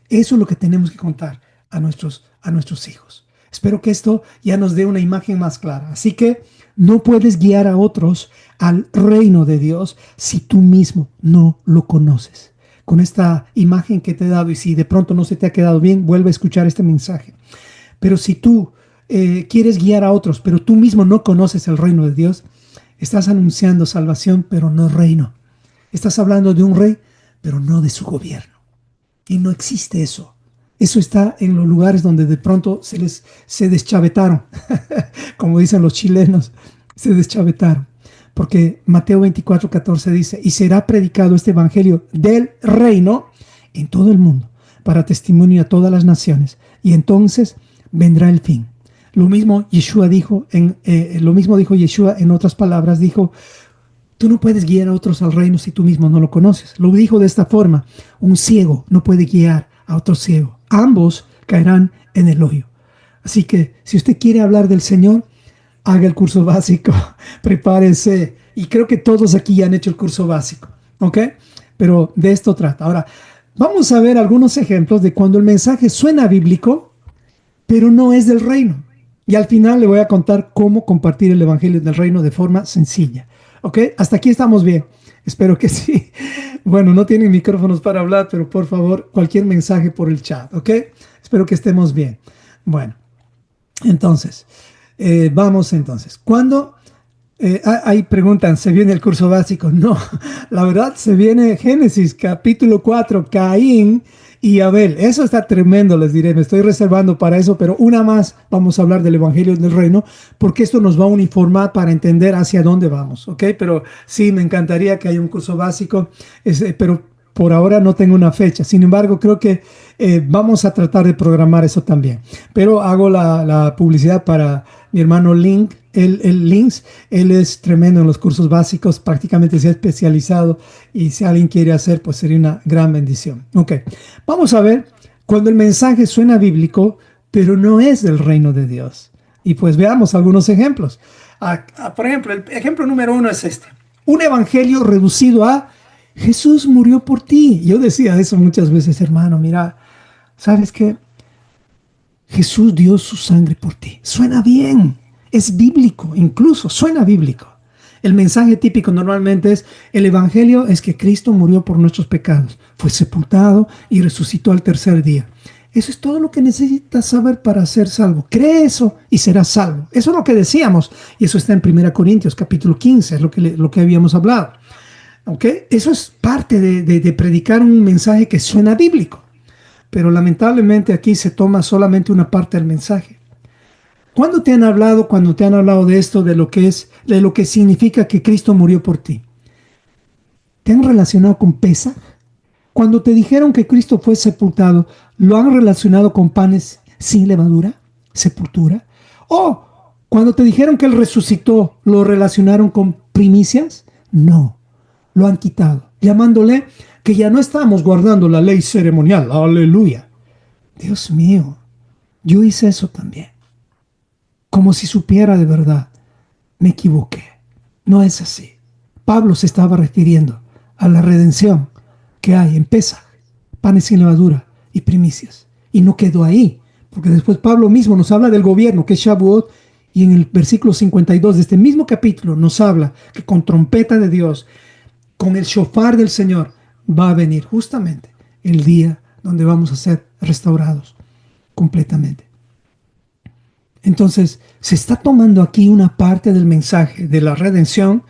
Eso es lo que tenemos que contar a nuestros hijos. Espero que esto ya nos dé una imagen más clara. Así que no puedes guiar a otros al reino de Dios si tú mismo no lo conoces. Con esta imagen que te he dado, y si de pronto no se te ha quedado bien, vuelve a escuchar este mensaje. Pero si tú quieres guiar a otros, pero tú mismo no conoces el reino de Dios, estás anunciando salvación, pero no reino. Estás hablando de un rey, pero no de su gobierno. Y no existe eso. Eso está en los lugares donde de pronto se deschavetaron, como dicen los chilenos. se deschavetaron. Porque Mateo 24:14 dice, y será predicado este evangelio del reino en todo el mundo, para testimonio a todas las naciones, y entonces vendrá el fin. Lo mismo dijo Yeshua en otras palabras, dijo, tú no puedes guiar a otros al reino si tú mismo no lo conoces. Lo dijo de esta forma, un ciego no puede guiar a otro ciego. Ambos caerán en el hoyo. Así que si usted quiere hablar del Señor, haga el curso básico, prepárese. Y creo que todos aquí ya han hecho el curso básico, ¿ok? Pero de esto trata. Ahora, vamos a ver algunos ejemplos de cuando el mensaje suena bíblico, pero no es del reino. Y al final le voy a contar cómo compartir el evangelio del reino de forma sencilla, ¿ok? Hasta aquí estamos bien. Espero que sí. Bueno, no tienen micrófonos para hablar, pero por favor, cualquier mensaje por el chat, ¿ok? Espero que estemos bien. Bueno, entonces, vamos entonces. ¿Cuándo? Ahí preguntan, ¿se viene el curso básico? No, la verdad se viene Génesis, capítulo 4, Caín y Abel. Eso está tremendo, les diré, me estoy reservando para eso, pero una más vamos a hablar del Evangelio del Reino, porque esto nos va a uniformar para entender hacia dónde vamos, ¿ok? Pero sí, me encantaría que haya un curso básico, pero por ahora no tengo una fecha. Sin embargo, creo que vamos a tratar de programar eso también. Pero hago la publicidad para mi hermano Link. Links, él es tremendo en los cursos básicos, prácticamente se ha especializado y si alguien quiere hacer, pues sería una gran bendición. Ok, vamos a ver cuando el mensaje suena bíblico, pero no es del reino de Dios. Y pues veamos algunos ejemplos. Por ejemplo, el ejemplo número 1 es este. Un evangelio reducido a Jesús murió por ti. Yo decía eso muchas veces, hermano, mira, ¿sabes qué? Jesús dio su sangre por ti. Suena bien. Es bíblico, incluso suena bíblico. El mensaje típico normalmente es, el evangelio es que Cristo murió por nuestros pecados, fue sepultado y resucitó al tercer día. Eso es todo lo que necesitas saber para ser salvo. Cree eso y serás salvo. Eso es lo que decíamos. Y eso está en 1 Corintios capítulo 15, es lo que habíamos hablado. ¿Okay? Eso es parte de predicar un mensaje que suena bíblico. Pero lamentablemente aquí se toma solamente una parte del mensaje. Cuando te han hablado de esto, de lo que significa que Cristo murió por ti? ¿Te han relacionado con Pesaj? Cuando te dijeron que Cristo fue sepultado, ¿lo han relacionado con panes sin levadura? ¿Sepultura? ¿O cuando te dijeron que Él resucitó, lo relacionaron con primicias? No, lo han quitado, llamándole que ya no estamos guardando la ley ceremonial. ¡Aleluya! Dios mío, yo hice eso también. Como si supiera de verdad, me equivoqué. No es así. Pablo se estaba refiriendo a la redención que hay en Pesaj, panes sin levadura y primicias. Y no quedó ahí, porque después Pablo mismo nos habla del gobierno, que es Shavuot, y en el versículo 52 de este mismo capítulo nos habla que con trompeta de Dios, con el shofar del Señor, va a venir justamente el día donde vamos a ser restaurados completamente. Entonces, se está tomando aquí una parte del mensaje de la redención,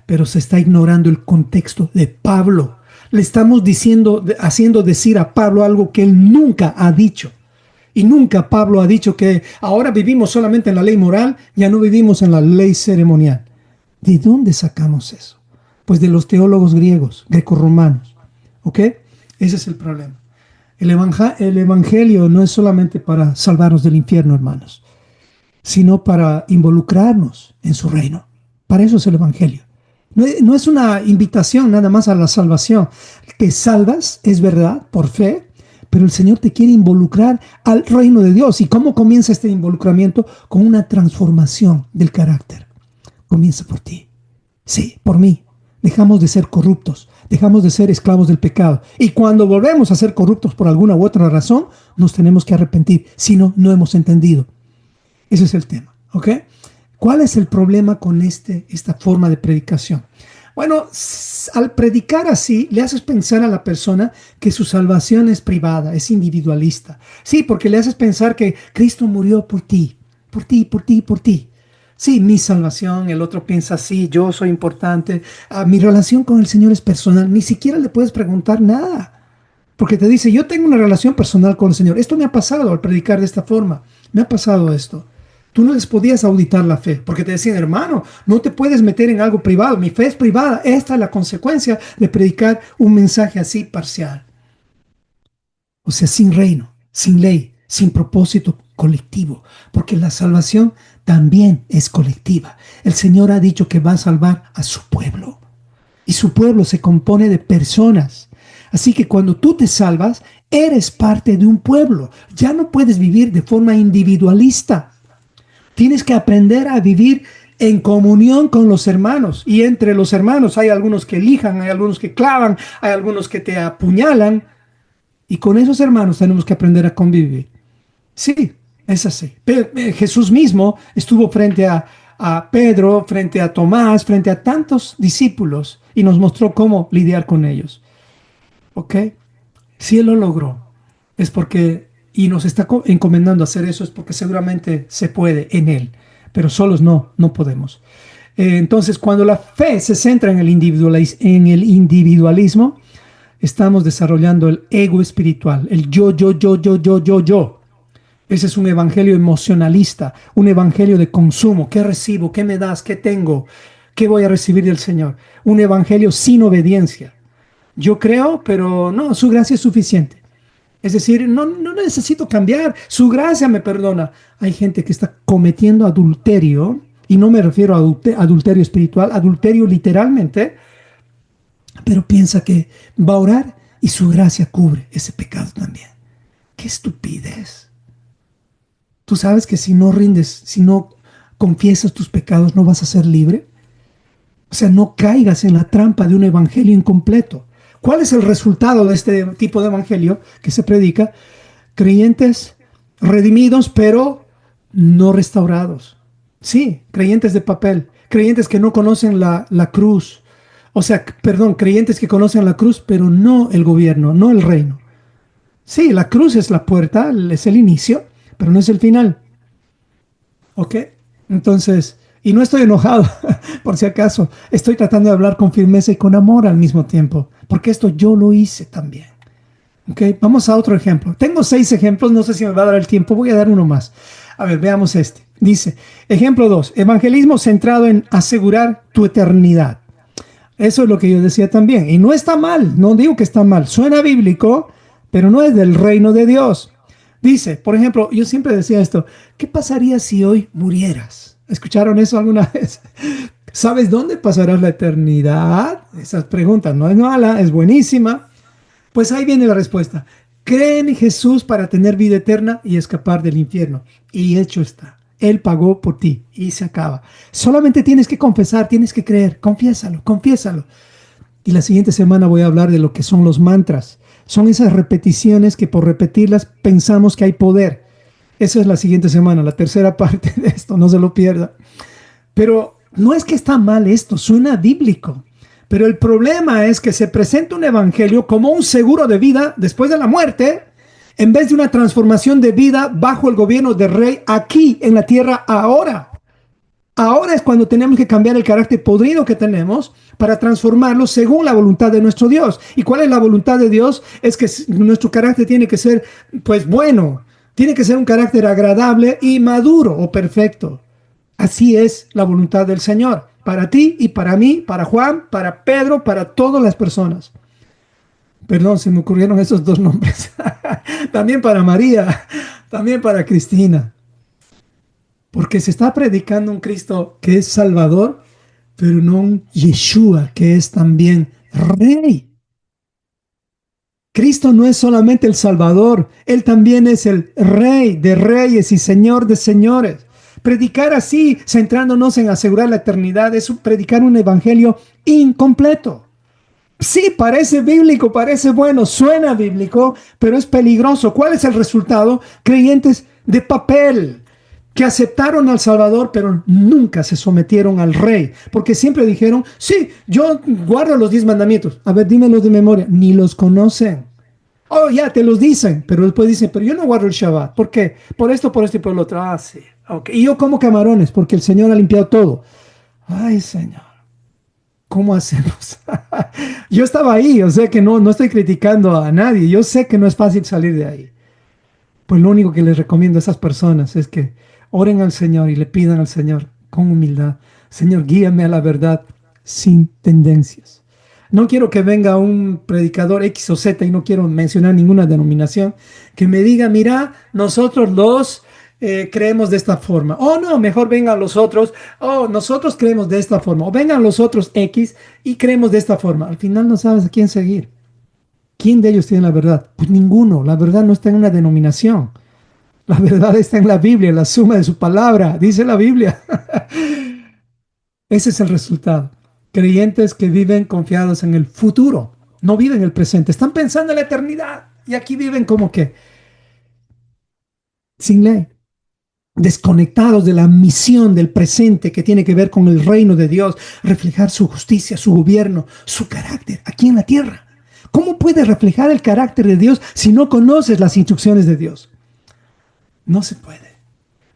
pero se está ignorando el contexto de Pablo. Le estamos haciendo decir a Pablo algo que él nunca ha dicho. Y nunca Pablo ha dicho que ahora vivimos solamente en la ley moral, ya no vivimos en la ley ceremonial. ¿De dónde sacamos eso? Pues de los teólogos griegos, grecorromanos. ¿Ok? Ese es el problema. El evangelio no es solamente para salvarnos del infierno, hermanos, sino para involucrarnos en su reino. Para eso es el evangelio. No es una invitación nada más a la salvación. Te salvas, es verdad, por fe, pero el Señor te quiere involucrar al reino de Dios. ¿Y cómo comienza este involucramiento? Con una transformación del carácter. Comienza por ti. Sí, por mí. Dejamos de ser corruptos, dejamos de ser esclavos del pecado. Y cuando volvemos a ser corruptos por alguna u otra razón, nos tenemos que arrepentir. Si no, no hemos entendido. Ese es el tema, ¿ok? ¿Cuál es el problema con esta forma de predicación? Bueno, al predicar así, le haces pensar a la persona que su salvación es privada, es individualista. Sí, porque le haces pensar que Cristo murió por ti, por ti, por ti, por ti. Sí, mi salvación, el otro piensa así, yo soy importante, mi relación con el Señor es personal, ni siquiera le puedes preguntar nada. Porque te dice, yo tengo una relación personal con el Señor. Esto me ha pasado al predicar de esta forma, me ha pasado esto. Tú no les podías auditar la fe, porque te decían, hermano, no te puedes meter en algo privado, mi fe es privada. Esta es la consecuencia de predicar un mensaje así parcial. O sea, sin reino, sin ley, sin propósito colectivo, porque la salvación también es colectiva. El Señor ha dicho que va a salvar a su pueblo, y su pueblo se compone de personas. Así que cuando tú te salvas, eres parte de un pueblo. Ya no puedes vivir de forma individualista. Tienes que aprender a vivir en comunión con los hermanos. Y entre los hermanos hay algunos que lijan, hay algunos que clavan, hay algunos que te apuñalan. Y con esos hermanos tenemos que aprender a convivir. Sí, es así. Pero, Jesús mismo estuvo frente a Pedro, frente a Tomás, frente a tantos discípulos y nos mostró cómo lidiar con ellos. ¿Ok? Si Él lo logró, es porque, y nos está encomendando a hacer eso, es porque seguramente se puede en Él, pero solos no podemos. Entonces, cuando la fe se centra en el individualismo, estamos desarrollando el ego espiritual, el yo. Ese es un evangelio emocionalista, un evangelio de consumo. ¿Qué recibo? ¿Qué me das? ¿Qué tengo? ¿Qué voy a recibir del Señor? Un evangelio sin obediencia. Yo creo, pero no, su gracia es suficiente. Es decir, no necesito cambiar, su gracia me perdona. Hay gente que está cometiendo adulterio, y no me refiero a adulterio espiritual, adulterio literalmente, pero piensa que va a orar y su gracia cubre ese pecado también. ¡Qué estupidez! Tú sabes que si no rindes, si no confiesas tus pecados, no vas a ser libre. O sea, no caigas en la trampa de un evangelio incompleto. ¿Cuál es el resultado de este tipo de evangelio que se predica? Creyentes redimidos, pero no restaurados. Sí, creyentes de papel, creyentes que no conocen la cruz. O sea, perdón, creyentes que conocen la cruz, pero no el gobierno, no el reino. Sí, la cruz es la puerta, es el inicio, pero no es el final. ¿Ok? Entonces, y no estoy enojado, por si acaso. Estoy tratando de hablar con firmeza y con amor al mismo tiempo, porque esto yo lo hice también. ¿Ok? Vamos a otro ejemplo. Tengo 6 ejemplos, no sé si me va a dar el tiempo, voy a dar uno más. A ver, veamos este. Dice, ejemplo 2, evangelismo centrado en asegurar tu eternidad. Eso es lo que yo decía también. Y no está mal, no digo que está mal. Suena bíblico, pero no es del reino de Dios. Dice, por ejemplo, yo siempre decía esto, ¿qué pasaría si hoy murieras? ¿Escucharon eso alguna vez? ¿Sabes dónde pasarás la eternidad? Esas preguntas no es mala, es buenísima. Pues ahí viene la respuesta. Cree en Jesús para tener vida eterna y escapar del infierno. Y hecho está. Él pagó por ti y se acaba. Solamente tienes que confesar, tienes que creer. Confiésalo, confiésalo. Y la siguiente semana voy a hablar de lo que son los mantras. Son esas repeticiones que por repetirlas pensamos que hay poder. Esa es la siguiente semana, la tercera parte de esto, no se lo pierda. Pero no es que está mal esto, suena bíblico. Pero el problema es que se presenta un evangelio como un seguro de vida después de la muerte, en vez de una transformación de vida bajo el gobierno del rey aquí en la tierra ahora. Ahora es cuando tenemos que cambiar el carácter podrido que tenemos para transformarlo según la voluntad de nuestro Dios. ¿Y cuál es la voluntad de Dios? Es que nuestro carácter tiene que ser, pues bueno, tiene que ser un carácter agradable y maduro o perfecto. Así es la voluntad del Señor, para ti y para mí, para Juan, para Pedro, para todas las personas. Perdón, se me ocurrieron esos 2 nombres. También para María, también para Cristina. Porque se está predicando un Cristo que es Salvador, pero no un Yeshua que es también Rey. Cristo no es solamente el Salvador, Él también es el Rey de reyes y Señor de señores. Predicar así, centrándonos en asegurar la eternidad, es predicar un evangelio incompleto. Sí, parece bíblico, parece bueno, suena bíblico, pero es peligroso. ¿Cuál es el resultado? Creyentes de papel que aceptaron al Salvador, pero nunca se sometieron al Rey, porque siempre dijeron, sí, yo guardo los 10 mandamientos. A ver, dímelos de memoria. Ni los conocen. Oh, ya, te los dicen, pero después dicen, pero yo no guardo el Shabbat. ¿Por qué? Por esto y por lo otro. Ah, sí. Okay. Y yo como camarones, porque el Señor ha limpiado todo. Ay, Señor. ¿Cómo hacemos? Yo estaba ahí, o sea que no estoy criticando a nadie. Yo sé que no es fácil salir de ahí. Pues lo único que les recomiendo a esas personas es que Oren al Señor y le pidan al Señor con humildad: Señor, guíame a la verdad sin tendencias. No quiero que venga un predicador X o Z, y no quiero mencionar ninguna denominación, que me diga: mira, nosotros los creemos de esta forma. O no, mejor vengan los otros. O nosotros creemos de esta forma. O vengan los otros X y creemos de esta forma. Al final no sabes a quién seguir. ¿Quién de ellos tiene la verdad? Pues ninguno. La verdad no está en una denominación. La verdad está en la Biblia, en la suma de su palabra, dice la Biblia. Ese es el resultado. Creyentes que viven confiados en el futuro, no viven el presente, están pensando en la eternidad, y aquí viven como que sin ley, desconectados de la misión del presente, que tiene que ver con el reino de Dios, reflejar su justicia, su gobierno, su carácter aquí en la tierra. ¿Cómo puedes reflejar el carácter de Dios si no conoces las instrucciones de Dios? No se puede.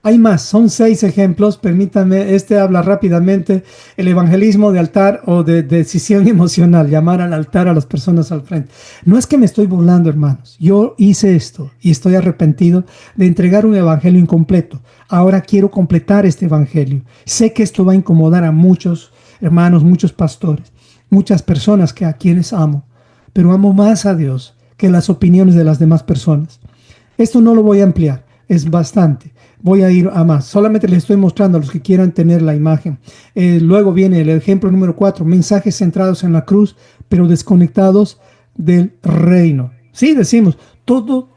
Hay más, son 6 ejemplos. Permítanme, habla rápidamente: el evangelismo de altar o de decisión emocional, llamar al altar a las personas al frente. No es que me estoy burlando, hermanos. Yo hice esto y estoy arrepentido de entregar un evangelio incompleto. Ahora quiero completar este evangelio. Sé que esto va a incomodar a muchos hermanos, muchos pastores, muchas personas a quienes amo, pero amo más a Dios que las opiniones de las demás personas. Esto no lo voy a ampliar, es bastante. Voy a ir a más. Solamente les estoy mostrando a los que quieran tener la imagen. Luego viene el ejemplo número 4. Mensajes centrados en la cruz, pero desconectados del reino. Sí, decimos, todo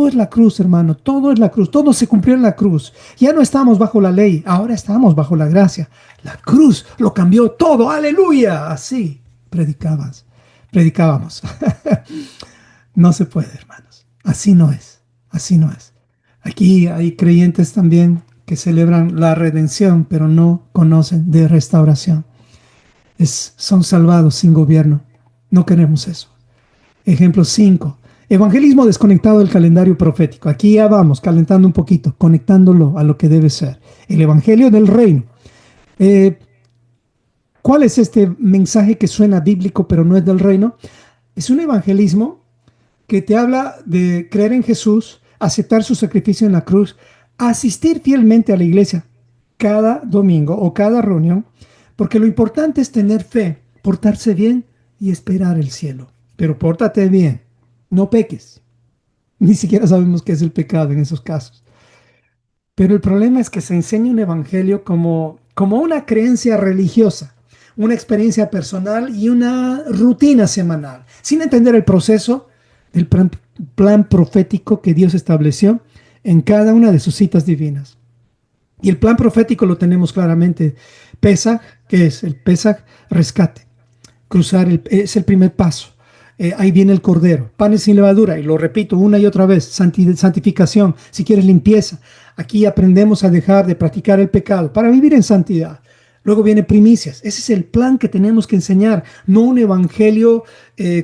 es la cruz, hermano. Todo es la cruz. Todo se cumplió en la cruz. Ya no estamos bajo la ley. Ahora estamos bajo la gracia. La cruz lo cambió todo. ¡Aleluya! Así predicábamos. No se puede, hermanos. Así no es. Así no es. Aquí hay creyentes también que celebran la redención, pero no conocen de restauración. Son salvados sin gobierno. No queremos eso. Ejemplo 5. Evangelismo desconectado del calendario profético. Aquí ya vamos calentando un poquito, conectándolo a lo que debe ser. El evangelio del reino. ¿Cuál es este mensaje que suena bíblico pero no es del reino? Es un evangelismo que te habla de creer en Jesús, aceptar su sacrificio en la cruz, asistir fielmente a la iglesia cada domingo o cada reunión, porque lo importante es tener fe, portarse bien y esperar el cielo. Pero pórtate bien, no peques. Ni siquiera sabemos qué es el pecado en esos casos. Pero el problema es que se enseña un evangelio como una creencia religiosa, una experiencia personal y una rutina semanal, sin entender el proceso del plan profético que Dios estableció en cada una de sus citas divinas. Y el plan profético lo tenemos claramente. Pesaj, que es el Pesaj, rescate. Cruzar es el primer paso. Ahí viene el cordero. Panes sin levadura, y lo repito una y otra vez: santificación, si quieres limpieza. Aquí aprendemos a dejar de practicar el pecado para vivir en santidad. Luego viene primicias. Ese es el plan que tenemos que enseñar, no un evangelio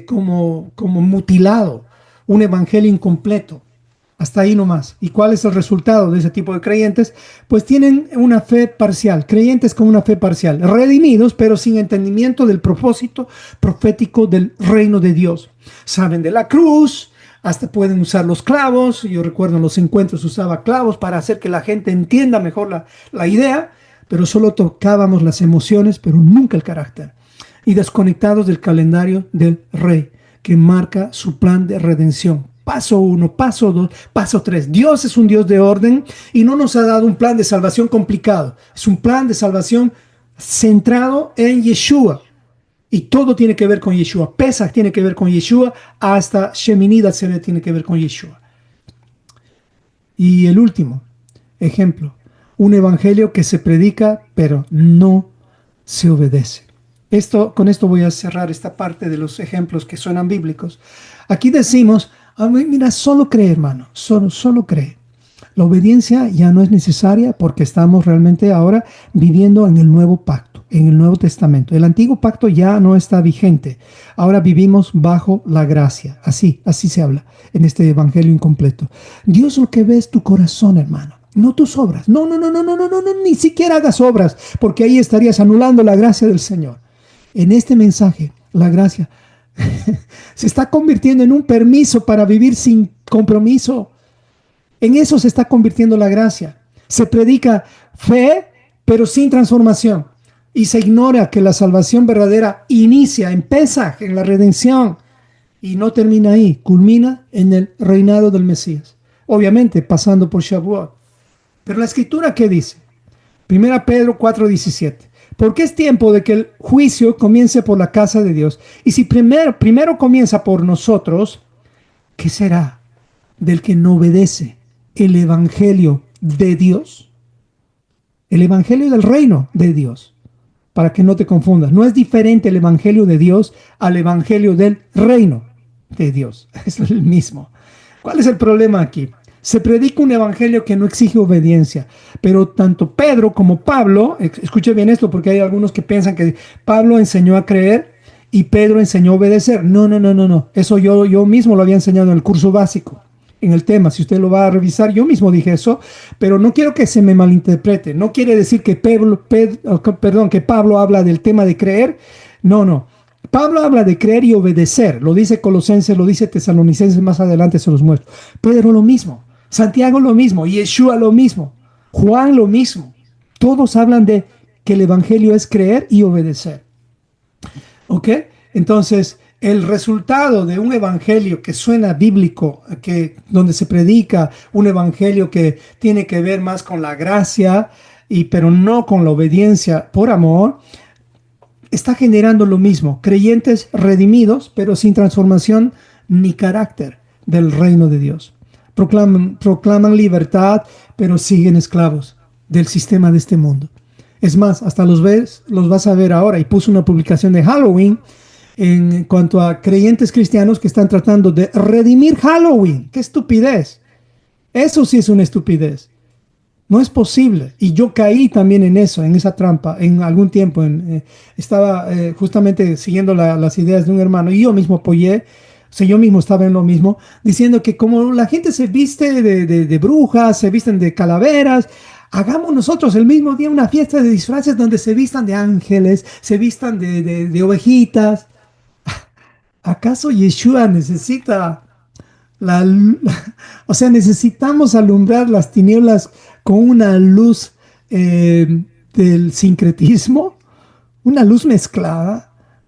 como mutilado, un evangelio incompleto. Hasta ahí nomás. ¿Y cuál es el resultado de ese tipo de creyentes? Pues tienen una fe parcial, creyentes con una fe parcial, redimidos, pero sin entendimiento del propósito profético del reino de Dios. Saben de la cruz, hasta pueden usar los clavos. Yo recuerdo en los encuentros usaba clavos para hacer que la gente entienda mejor la idea, pero solo tocábamos las emociones, pero nunca el carácter. Y desconectados del calendario del Rey, que marca su plan de redención. Paso 1, paso 2, paso 3. Dios es un Dios de orden y no nos ha dado un plan de salvación complicado. Es un plan de salvación centrado en Yeshua. Y todo tiene que ver con Yeshua. Pesach tiene que ver con Yeshua, hasta Shemini Atzeret tiene que ver con Yeshua. Y el último ejemplo: un evangelio que se predica, pero no se obedece. Con esto voy a cerrar esta parte de los ejemplos que suenan bíblicos. Aquí decimos: mira, solo cree, hermano, solo cree. La obediencia ya no es necesaria porque estamos realmente ahora viviendo en el nuevo pacto, en el Nuevo Testamento. El antiguo pacto ya no está vigente. Ahora vivimos bajo la gracia. Así se habla en este evangelio incompleto. Dios lo que ve es tu corazón, hermano, no tus obras. No, ni siquiera hagas obras, porque ahí estarías anulando la gracia del Señor. En este mensaje, la gracia se está convirtiendo en un permiso para vivir sin compromiso. En eso se está convirtiendo la gracia. Se predica fe, pero sin transformación. Y se ignora que la salvación verdadera inicia en Pesaj, en la redención, y no termina ahí, culmina en el reinado del Mesías. Obviamente, pasando por Shavuot. Pero la Escritura, ¿qué dice? 1 Pedro 4:17. Porque es tiempo de que el juicio comience por la casa de Dios. Y si primero comienza por nosotros, ¿qué será del que no obedece el evangelio de Dios? El evangelio del reino de Dios. Para que no te confundas. No es diferente el evangelio de Dios al evangelio del reino de Dios. Es el mismo. ¿Cuál es el problema aquí? Se predica un evangelio que no exige obediencia, pero tanto Pedro como Pablo, escuche bien esto porque hay algunos que piensan que Pablo enseñó a creer y Pedro enseñó a obedecer. No. Eso yo mismo lo había enseñado en el curso básico, en el tema. Si usted lo va a revisar, yo mismo dije eso, pero no quiero que se me malinterprete. No quiere decir que que Pablo habla del tema de creer. No. Pablo habla de creer y obedecer. Lo dice Colosenses, lo dice Tesalonicenses, más adelante se los muestro. Pedro lo mismo. Santiago lo mismo, Yeshua lo mismo, Juan lo mismo. Todos hablan de que el evangelio es creer y obedecer. ¿Ok? Entonces, el resultado de un evangelio que suena bíblico, donde se predica un evangelio que tiene que ver más con la gracia, pero no con la obediencia por amor, está generando lo mismo. Creyentes redimidos, pero sin transformación ni carácter del reino de Dios. Proclaman libertad, pero siguen esclavos del sistema de este mundo. Es más, hasta los vas a ver ahora. Y puse una publicación de Halloween en cuanto a creyentes cristianos que están tratando de redimir Halloween. ¡Qué estupidez! Eso sí es una estupidez. No es posible. Y yo caí también en eso, en esa trampa, en algún tiempo. Estaba justamente siguiendo las ideas de un hermano y yo mismo apoyé. O sea, yo mismo estaba en lo mismo, diciendo que como la gente se viste de brujas, se visten de calaveras, hagamos nosotros el mismo día una fiesta de disfraces donde se vistan de ángeles, se vistan de ovejitas. ¿Acaso Yeshua necesita o sea, necesitamos alumbrar las tinieblas con una luz del sincretismo? ¿Una luz mezclada?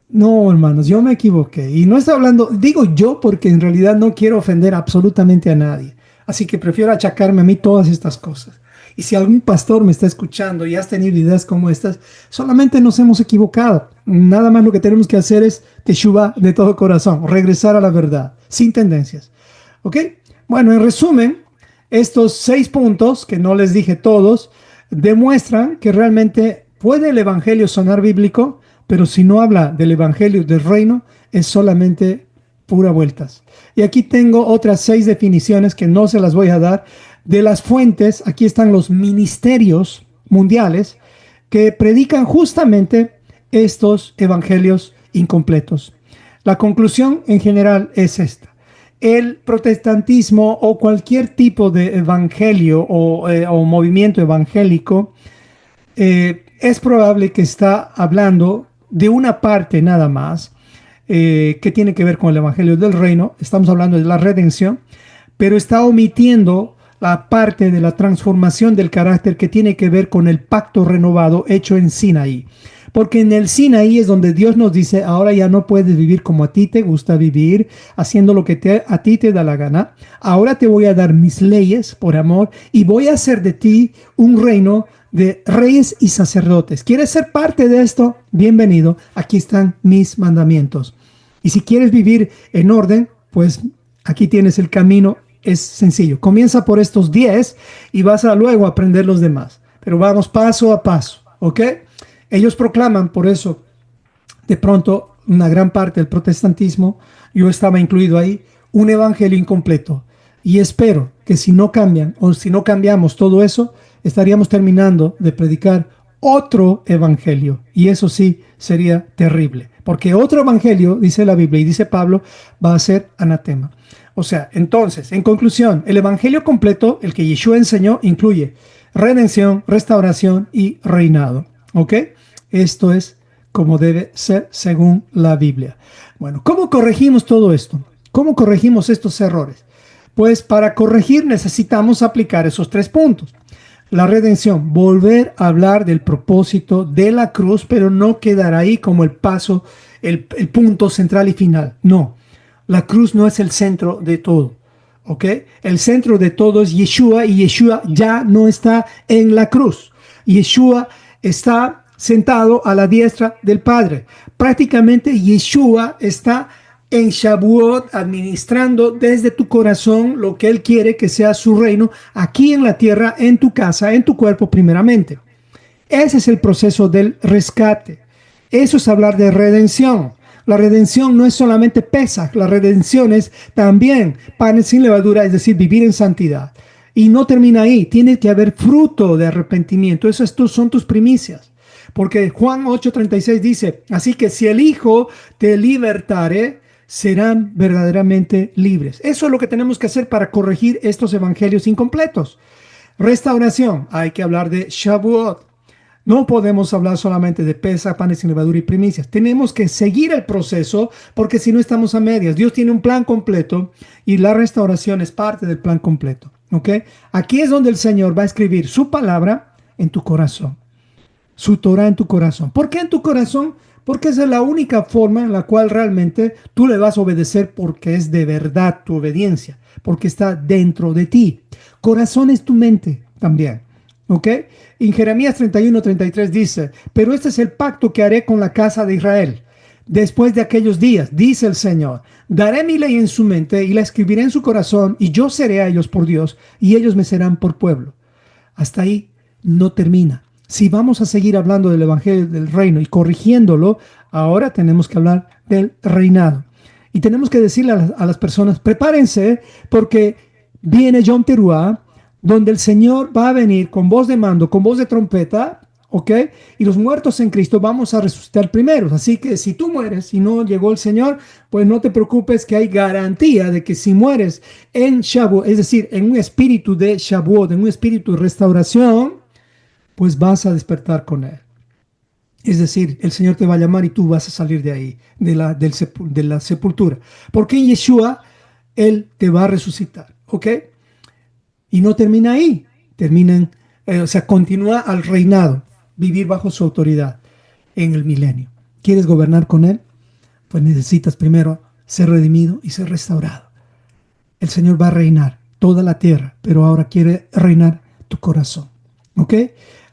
No, hermanos, yo me equivoqué. Y no estoy hablando, digo yo porque en realidad no quiero ofender absolutamente a nadie. Así que prefiero achacarme a mí todas estas cosas. Y si algún pastor me está escuchando y has tenido ideas como estas, solamente nos hemos equivocado. Nada más lo que tenemos que hacer es teshuva de todo corazón, regresar a la verdad, sin tendencias. ¿Ok? Bueno, en resumen, estos 6 puntos, que no les dije todos, demuestran que realmente puede el evangelio sonar bíblico, pero si no habla del evangelio del reino, es solamente pura vueltas. Y aquí tengo otras 6 definiciones que no se las voy a dar. De las fuentes, aquí están los ministerios mundiales que predican justamente estos evangelios incompletos. La conclusión en general es esta. El protestantismo o cualquier tipo de evangelio o movimiento evangélico es probable que está hablando de una parte nada más que tiene que ver con el evangelio del reino. Estamos hablando de la redención, pero está omitiendo la parte de la transformación del carácter que tiene que ver con el pacto renovado hecho en Sinaí. Porque en el Sinaí es donde Dios nos dice, ahora ya no puedes vivir como a ti te gusta vivir, haciendo lo que a ti te da la gana. Ahora te voy a dar mis leyes por amor y voy a hacer de ti un reino de reyes y sacerdotes. ¿Quieres ser parte de esto? Bienvenido. Aquí están mis mandamientos. Y si quieres vivir en orden, pues aquí tienes el camino. Es sencillo. Comienza por estos 10 y vas a luego aprender los demás. Pero vamos paso a paso, ¿ok? Ellos proclaman, por eso, de pronto, una gran parte del protestantismo, yo estaba incluido ahí, un evangelio incompleto. Y espero que si no cambian o si no cambiamos todo eso, estaríamos terminando de predicar otro evangelio. Y eso sí sería terrible. Porque otro evangelio, dice la Biblia y dice Pablo, va a ser anatema. O sea, entonces, en conclusión, el evangelio completo, el que Yeshua enseñó, incluye redención, restauración y reinado. ¿Ok? Esto es como debe ser según la Biblia. Bueno, ¿cómo corregimos todo esto? ¿Cómo corregimos estos errores? Pues para corregir necesitamos aplicar esos 3 puntos. La redención, volver a hablar del propósito de la cruz, pero no quedar ahí como el paso, el punto central y final. No, la cruz no es el centro de todo. ¿Ok? El centro de todo es Yeshua y Yeshua ya no está en la cruz. Yeshua está sentado a la diestra del Padre. Prácticamente Yeshua está en Shavuot administrando desde tu corazón lo que Él quiere que sea su reino aquí en la tierra, en tu casa, en tu cuerpo primeramente. Ese es el proceso del rescate. Eso es hablar de redención. La redención no es solamente Pesaj, la redención es también panes sin levadura, es decir, vivir en santidad. Y no termina ahí, tiene que haber fruto de arrepentimiento. Esas son tus primicias. Porque Juan 8:36 dice, así que si el Hijo te libertare, serán verdaderamente libres. Eso es lo que tenemos que hacer para corregir estos evangelios incompletos. Restauración, hay que hablar de Shavuot. No podemos hablar solamente de Pesaj, panes sin levadura y primicias. Tenemos que seguir el proceso porque si no estamos a medias. Dios tiene un plan completo y la restauración es parte del plan completo. ¿Ok? Aquí es donde el Señor va a escribir su palabra en tu corazón. Su Torah en tu corazón. ¿Por qué en tu corazón? Porque esa es la única forma en la cual realmente tú le vas a obedecer porque es de verdad tu obediencia. Porque está dentro de ti. Corazón es tu mente también. ¿Ok? En Jeremías 31:33 dice, pero este es el pacto que haré con la casa de Israel. Después de aquellos días, dice el Señor, daré mi ley en su mente y la escribiré en su corazón y yo seré a ellos por Dios y ellos me serán por pueblo. Hasta ahí no termina. Si vamos a seguir hablando del evangelio del reino y corrigiéndolo, ahora tenemos que hablar del reinado. Y tenemos que decirle a las personas, prepárense porque viene Yom Teruah, donde el Señor va a venir con voz de mando, con voz de trompeta, ¿ok? Y los muertos en Cristo vamos a resucitar primeros. Así que si tú mueres y no llegó el Señor, pues no te preocupes que hay garantía de que si mueres en Shavuot, es decir, en un espíritu de Shavuot, en un espíritu de restauración, pues vas a despertar con Él. Es decir, el Señor te va a llamar y tú vas a salir de ahí, de la sepultura. Porque en Yeshua, Él te va a resucitar, ¿ok? Y no termina ahí, continúa al reinado, vivir bajo su autoridad en el milenio. ¿Quieres gobernar con Él? Pues necesitas primero ser redimido y ser restaurado. El Señor va a reinar toda la tierra, pero ahora quiere reinar tu corazón. ¿Ok?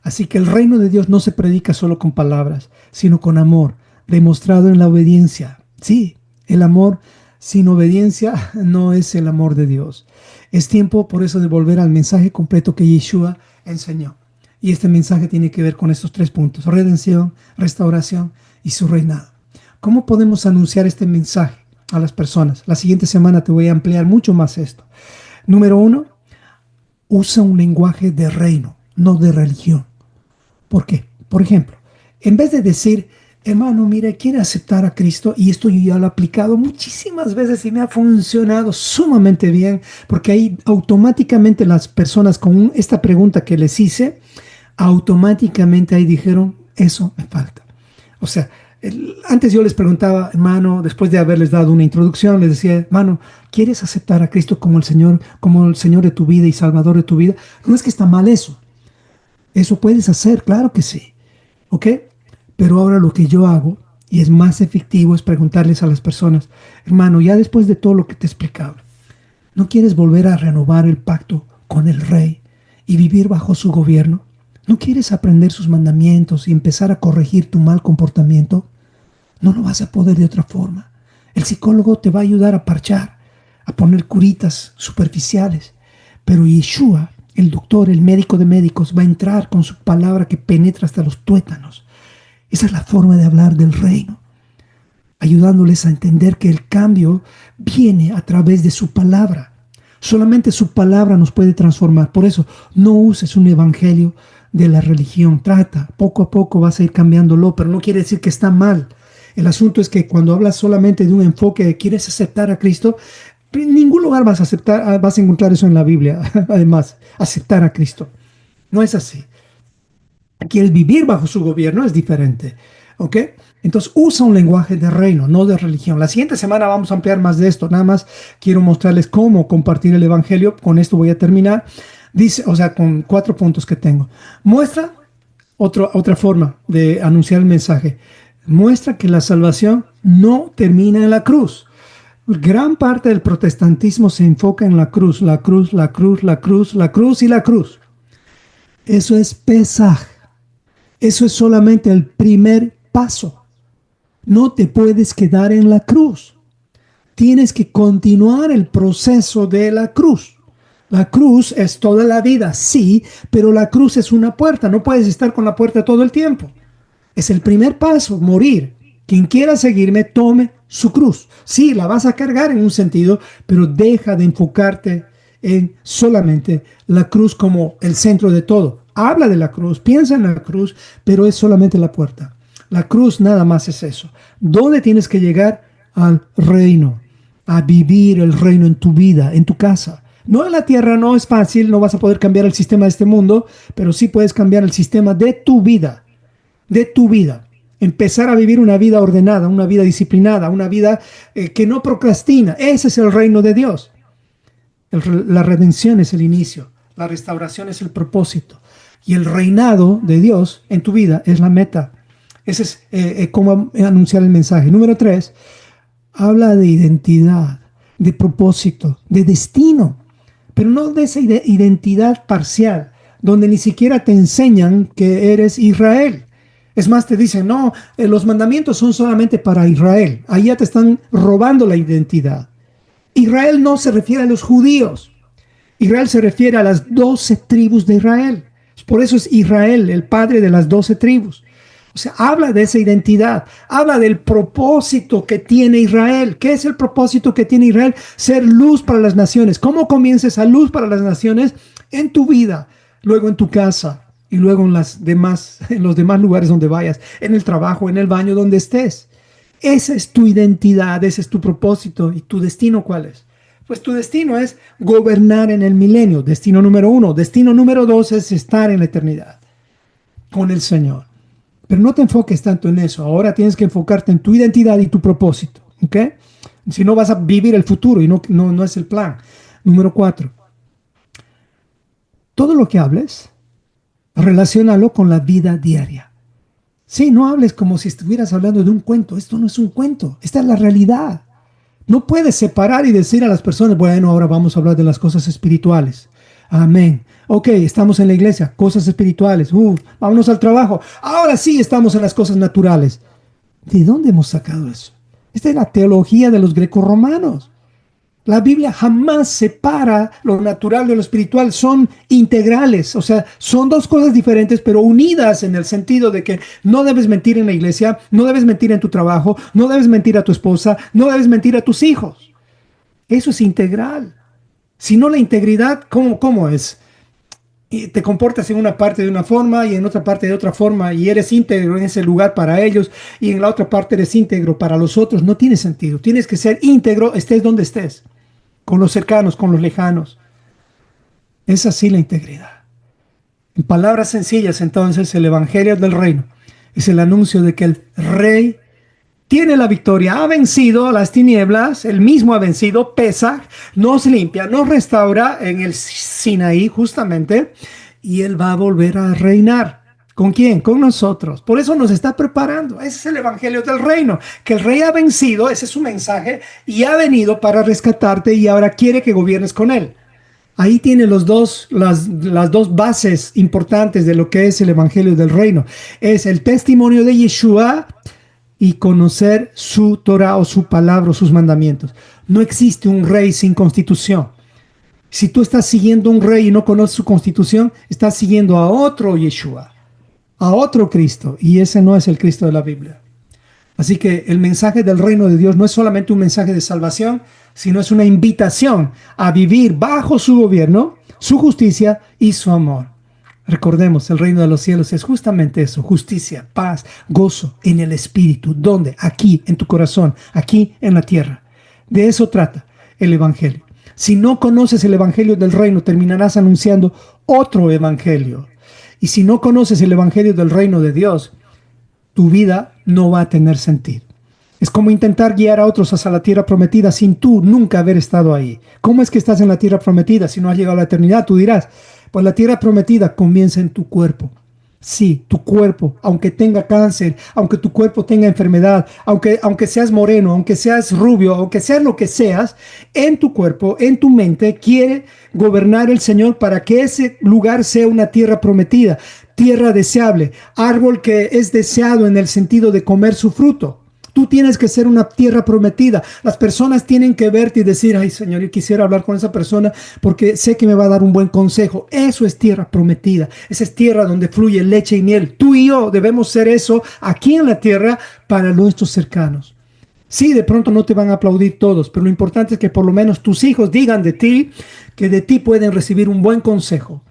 Así que el reino de Dios no se predica solo con palabras, sino con amor, demostrado en la obediencia. Sí, el amor sin obediencia no es el amor de Dios. Es tiempo por eso de volver al mensaje completo que Yeshua enseñó. Y este mensaje tiene que ver con estos 3 puntos: redención, restauración y su reinado. ¿Cómo podemos anunciar este mensaje a las personas? La siguiente semana te voy a ampliar mucho más esto. Número 1, usa un lenguaje de reino, no de religión. ¿Por qué? Por ejemplo, en vez de decir, hermano, mire, quiere aceptar a Cristo, y esto yo ya lo he aplicado muchísimas veces y me ha funcionado sumamente bien, porque ahí automáticamente las personas con esta pregunta que les hice, automáticamente ahí dijeron, eso me falta. O sea, antes yo les preguntaba, hermano, después de haberles dado una introducción, les decía, hermano, ¿quieres aceptar a Cristo como el Señor de tu vida y Salvador de tu vida? No es que está mal eso. Eso puedes hacer, claro que sí. ¿Ok? Pero ahora lo que yo hago, y es más efectivo, es preguntarles a las personas, hermano, ya después de todo lo que te he explicado, ¿no quieres volver a renovar el pacto con el Rey y vivir bajo su gobierno? ¿No quieres aprender sus mandamientos y empezar a corregir tu mal comportamiento? No lo vas a poder de otra forma. El psicólogo te va a ayudar a parchar, a poner curitas superficiales, pero Yeshua, el doctor, el médico de médicos, va a entrar con su palabra que penetra hasta los tuétanos. Esa es la forma de hablar del reino, ayudándoles a entender que el cambio viene a través de su palabra. Solamente su palabra nos puede transformar. Por eso, no uses un evangelio de la religión. Trata, poco a poco vas a ir cambiándolo, pero no quiere decir que está mal. El asunto es que cuando hablas solamente de un enfoque de quieres aceptar a Cristo, en ningún lugar vas a encontrar eso en la Biblia. Además, aceptar a Cristo. No es así. Quieres vivir bajo su gobierno, es diferente. ¿Ok? Entonces usa un lenguaje de reino, no de religión. La siguiente semana vamos a ampliar más de esto. Nada más quiero mostrarles cómo compartir el evangelio. Con esto voy a terminar. Dice, o sea, con 4 puntos que tengo. Muestra otra forma de anunciar el mensaje. Muestra que la salvación no termina en la cruz. Gran parte del protestantismo se enfoca en la cruz, la cruz, la cruz, la cruz, la cruz y la cruz. Eso es Pesaj. Eso es solamente el primer paso. No te puedes quedar en la cruz. Tienes que continuar el proceso de la cruz. La cruz es toda la vida, sí, pero la cruz es una puerta. No puedes estar con la puerta todo el tiempo. Es el primer paso, morir. Quien quiera seguirme, tome su cruz. Sí, la vas a cargar en un sentido, pero deja de enfocarte en solamente la cruz como el centro de todo. Habla de la cruz, piensa en la cruz, pero es solamente la puerta. La cruz nada más es eso. ¿Dónde tienes que llegar? Al reino, a vivir el reino en tu vida, en tu casa. No en la tierra, no es fácil, no vas a poder cambiar el sistema de este mundo, pero sí puedes cambiar el sistema de tu vida. De tu vida. Empezar a vivir una vida ordenada, una vida disciplinada, una vida que no procrastina. Ese es el reino de Dios. La redención es el inicio, la restauración es el propósito y el reinado de Dios en tu vida es la meta. Ese es cómo anunciar el mensaje. Número 3, habla de identidad, de propósito, de destino, pero no de esa identidad parcial, donde ni siquiera te enseñan que eres Israel. Es más, te dicen, no, los mandamientos son solamente para Israel. Ahí ya te están robando la identidad. Israel no se refiere a los judíos. Israel se refiere a las 12 tribus de Israel. Por eso es Israel, el padre de las 12 tribus. O sea, habla de esa identidad, habla del propósito que tiene Israel. ¿Qué es el propósito que tiene Israel? Ser luz para las naciones. ¿Cómo comienza esa luz para las naciones? En tu vida, luego en tu casa y luego en los demás lugares donde vayas, en el trabajo, en el baño, donde estés. Esa es tu identidad, ese es tu propósito. ¿Y tu destino cuál es? Pues tu destino es gobernar en el milenio, destino número 1. Destino número 2 es estar en la eternidad con el Señor. Pero no te enfoques tanto en eso. Ahora tienes que enfocarte en tu identidad y tu propósito. ¿Ok? Si no vas a vivir el futuro y no es el plan. Número 4. Todo lo que hables, relaciónalo con la vida diaria. Sí, no hables como si estuvieras hablando de un cuento. Esto no es un cuento. Esta es la realidad. No puedes separar y decir a las personas, bueno, ahora vamos a hablar de las cosas espirituales. Amén. Ok, estamos en la iglesia, cosas espirituales. Vámonos al trabajo. Ahora sí estamos en las cosas naturales. ¿De dónde hemos sacado eso? Esta es la teología de los grecorromanos. La Biblia jamás separa lo natural de lo espiritual, son integrales, o sea, son dos cosas diferentes, pero unidas en el sentido de que no debes mentir en la iglesia, no debes mentir en tu trabajo, no debes mentir a tu esposa, no debes mentir a tus hijos. Eso es integral. Si no, la integridad, ¿cómo es? Y te comportas en una parte de una forma y en otra parte de otra forma y eres íntegro en ese lugar para ellos y en la otra parte eres íntegro para los otros. No tiene sentido. Tienes que ser íntegro, estés donde estés. Con los cercanos, con los lejanos. Es así la integridad. En palabras sencillas, entonces, el Evangelio del Reino es el anuncio de que el Rey tiene la victoria, ha vencido a las tinieblas, él mismo ha vencido, Pesaj, nos limpia, nos restaura en el Sinaí justamente, y él va a volver a reinar. ¿Con quién? Con nosotros. Por eso nos está preparando. Ese es el Evangelio del Reino. Que el Rey ha vencido, ese es su mensaje, y ha venido para rescatarte y ahora quiere que gobiernes con él. Ahí tiene las dos bases importantes de lo que es el Evangelio del Reino. Es el testimonio de Yeshua y conocer su Torah o su palabra o sus mandamientos. No existe un rey sin constitución. Si tú estás siguiendo un rey y no conoces su constitución, estás siguiendo a otro Yeshua, a otro Cristo, y ese no es el Cristo de la Biblia. Así que el mensaje del reino de Dios no es solamente un mensaje de salvación, sino es una invitación a vivir bajo su gobierno, su justicia y su amor. Recordemos, el reino de los cielos es justamente eso: justicia, paz, gozo en el Espíritu. ¿Dónde? Aquí, en tu corazón, aquí en la tierra. De eso trata el Evangelio. Si no conoces el Evangelio del reino, terminarás anunciando otro evangelio. Y si no conoces el Evangelio del reino de Dios, tu vida no va a tener sentido. Es como intentar guiar a otros hacia la tierra prometida sin tú nunca haber estado ahí. ¿Cómo es que estás en la tierra prometida si no has llegado a la eternidad? Tú dirás, Pues la tierra prometida comienza en tu cuerpo. Sí, tu cuerpo, aunque tenga cáncer, aunque tu cuerpo tenga enfermedad, aunque seas moreno, aunque seas rubio, aunque seas lo que seas, en tu cuerpo, en tu mente, quiere gobernar el Señor para que ese lugar sea una tierra prometida, tierra deseable, árbol que es deseado en el sentido de comer su fruto. Tú tienes que ser una tierra prometida. Las personas tienen que verte y decir, ay Señor, yo quisiera hablar con esa persona porque sé que me va a dar un buen consejo. Eso es tierra prometida. Esa es tierra donde fluye leche y miel. Tú y yo debemos ser eso aquí en la tierra para nuestros cercanos. Sí, de pronto no te van a aplaudir todos, pero lo importante es que por lo menos tus hijos digan de ti que de ti pueden recibir un buen consejo.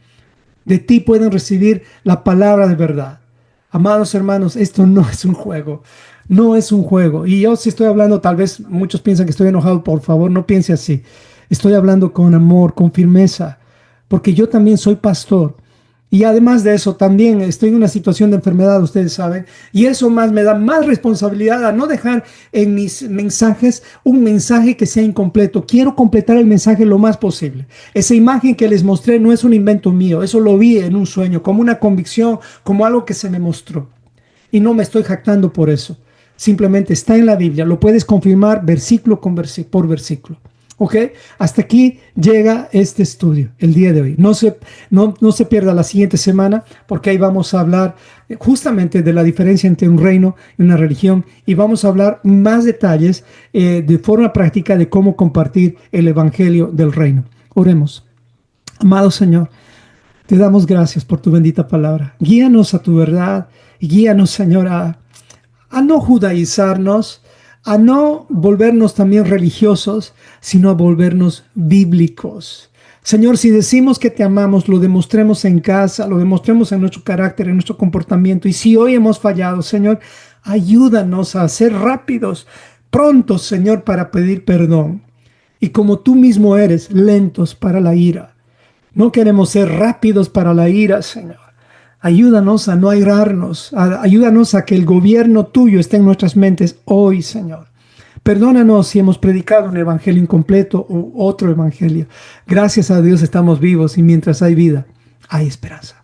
De ti pueden recibir la palabra de verdad. Amados hermanos, esto no es un juego. No es un juego. Y yo si estoy hablando, tal vez muchos piensan que estoy enojado. Por favor, no piense así. Estoy hablando con amor, con firmeza, porque yo también soy pastor. Y además de eso, también estoy en una situación de enfermedad, ustedes saben, y eso más me da más responsabilidad a no dejar en mis mensajes un mensaje que sea incompleto. Quiero completar el mensaje lo más posible. Esa imagen que les mostré no es un invento mío, eso lo vi en un sueño, como una convicción, como algo que se me mostró. Y no me estoy jactando por eso. Simplemente está en la Biblia, lo puedes confirmar versículo por versículo. ¿Ok? Hasta aquí llega este estudio el día de hoy. No se pierda la siguiente semana porque ahí vamos a hablar justamente de la diferencia entre un reino y una religión y vamos a hablar más detalles de forma práctica de cómo compartir el evangelio del reino. Oremos. Amado Señor, te damos gracias por tu bendita palabra. Guíanos a tu verdad y guíanos, Señor, a no judaizarnos, a no volvernos también religiosos, sino a volvernos bíblicos. Señor, si decimos que te amamos, lo demostremos en casa, lo demostremos en nuestro carácter, en nuestro comportamiento. Y si hoy hemos fallado, Señor, ayúdanos a ser rápidos, prontos, Señor, para pedir perdón. Y como tú mismo eres, lentos para la ira. No queremos ser rápidos para la ira, Señor. Ayúdanos a no airarnos, ayúdanos a que el gobierno tuyo esté en nuestras mentes hoy, Señor. Perdónanos si hemos predicado un evangelio incompleto u otro evangelio. Gracias a Dios estamos vivos y mientras hay vida, hay esperanza.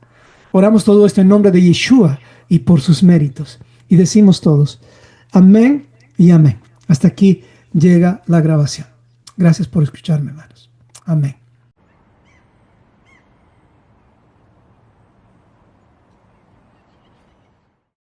Oramos todo esto en nombre de Yeshua y por sus méritos. Y decimos todos, amén y amén. Hasta aquí llega la grabación. Gracias por escucharme, hermanos. Amén.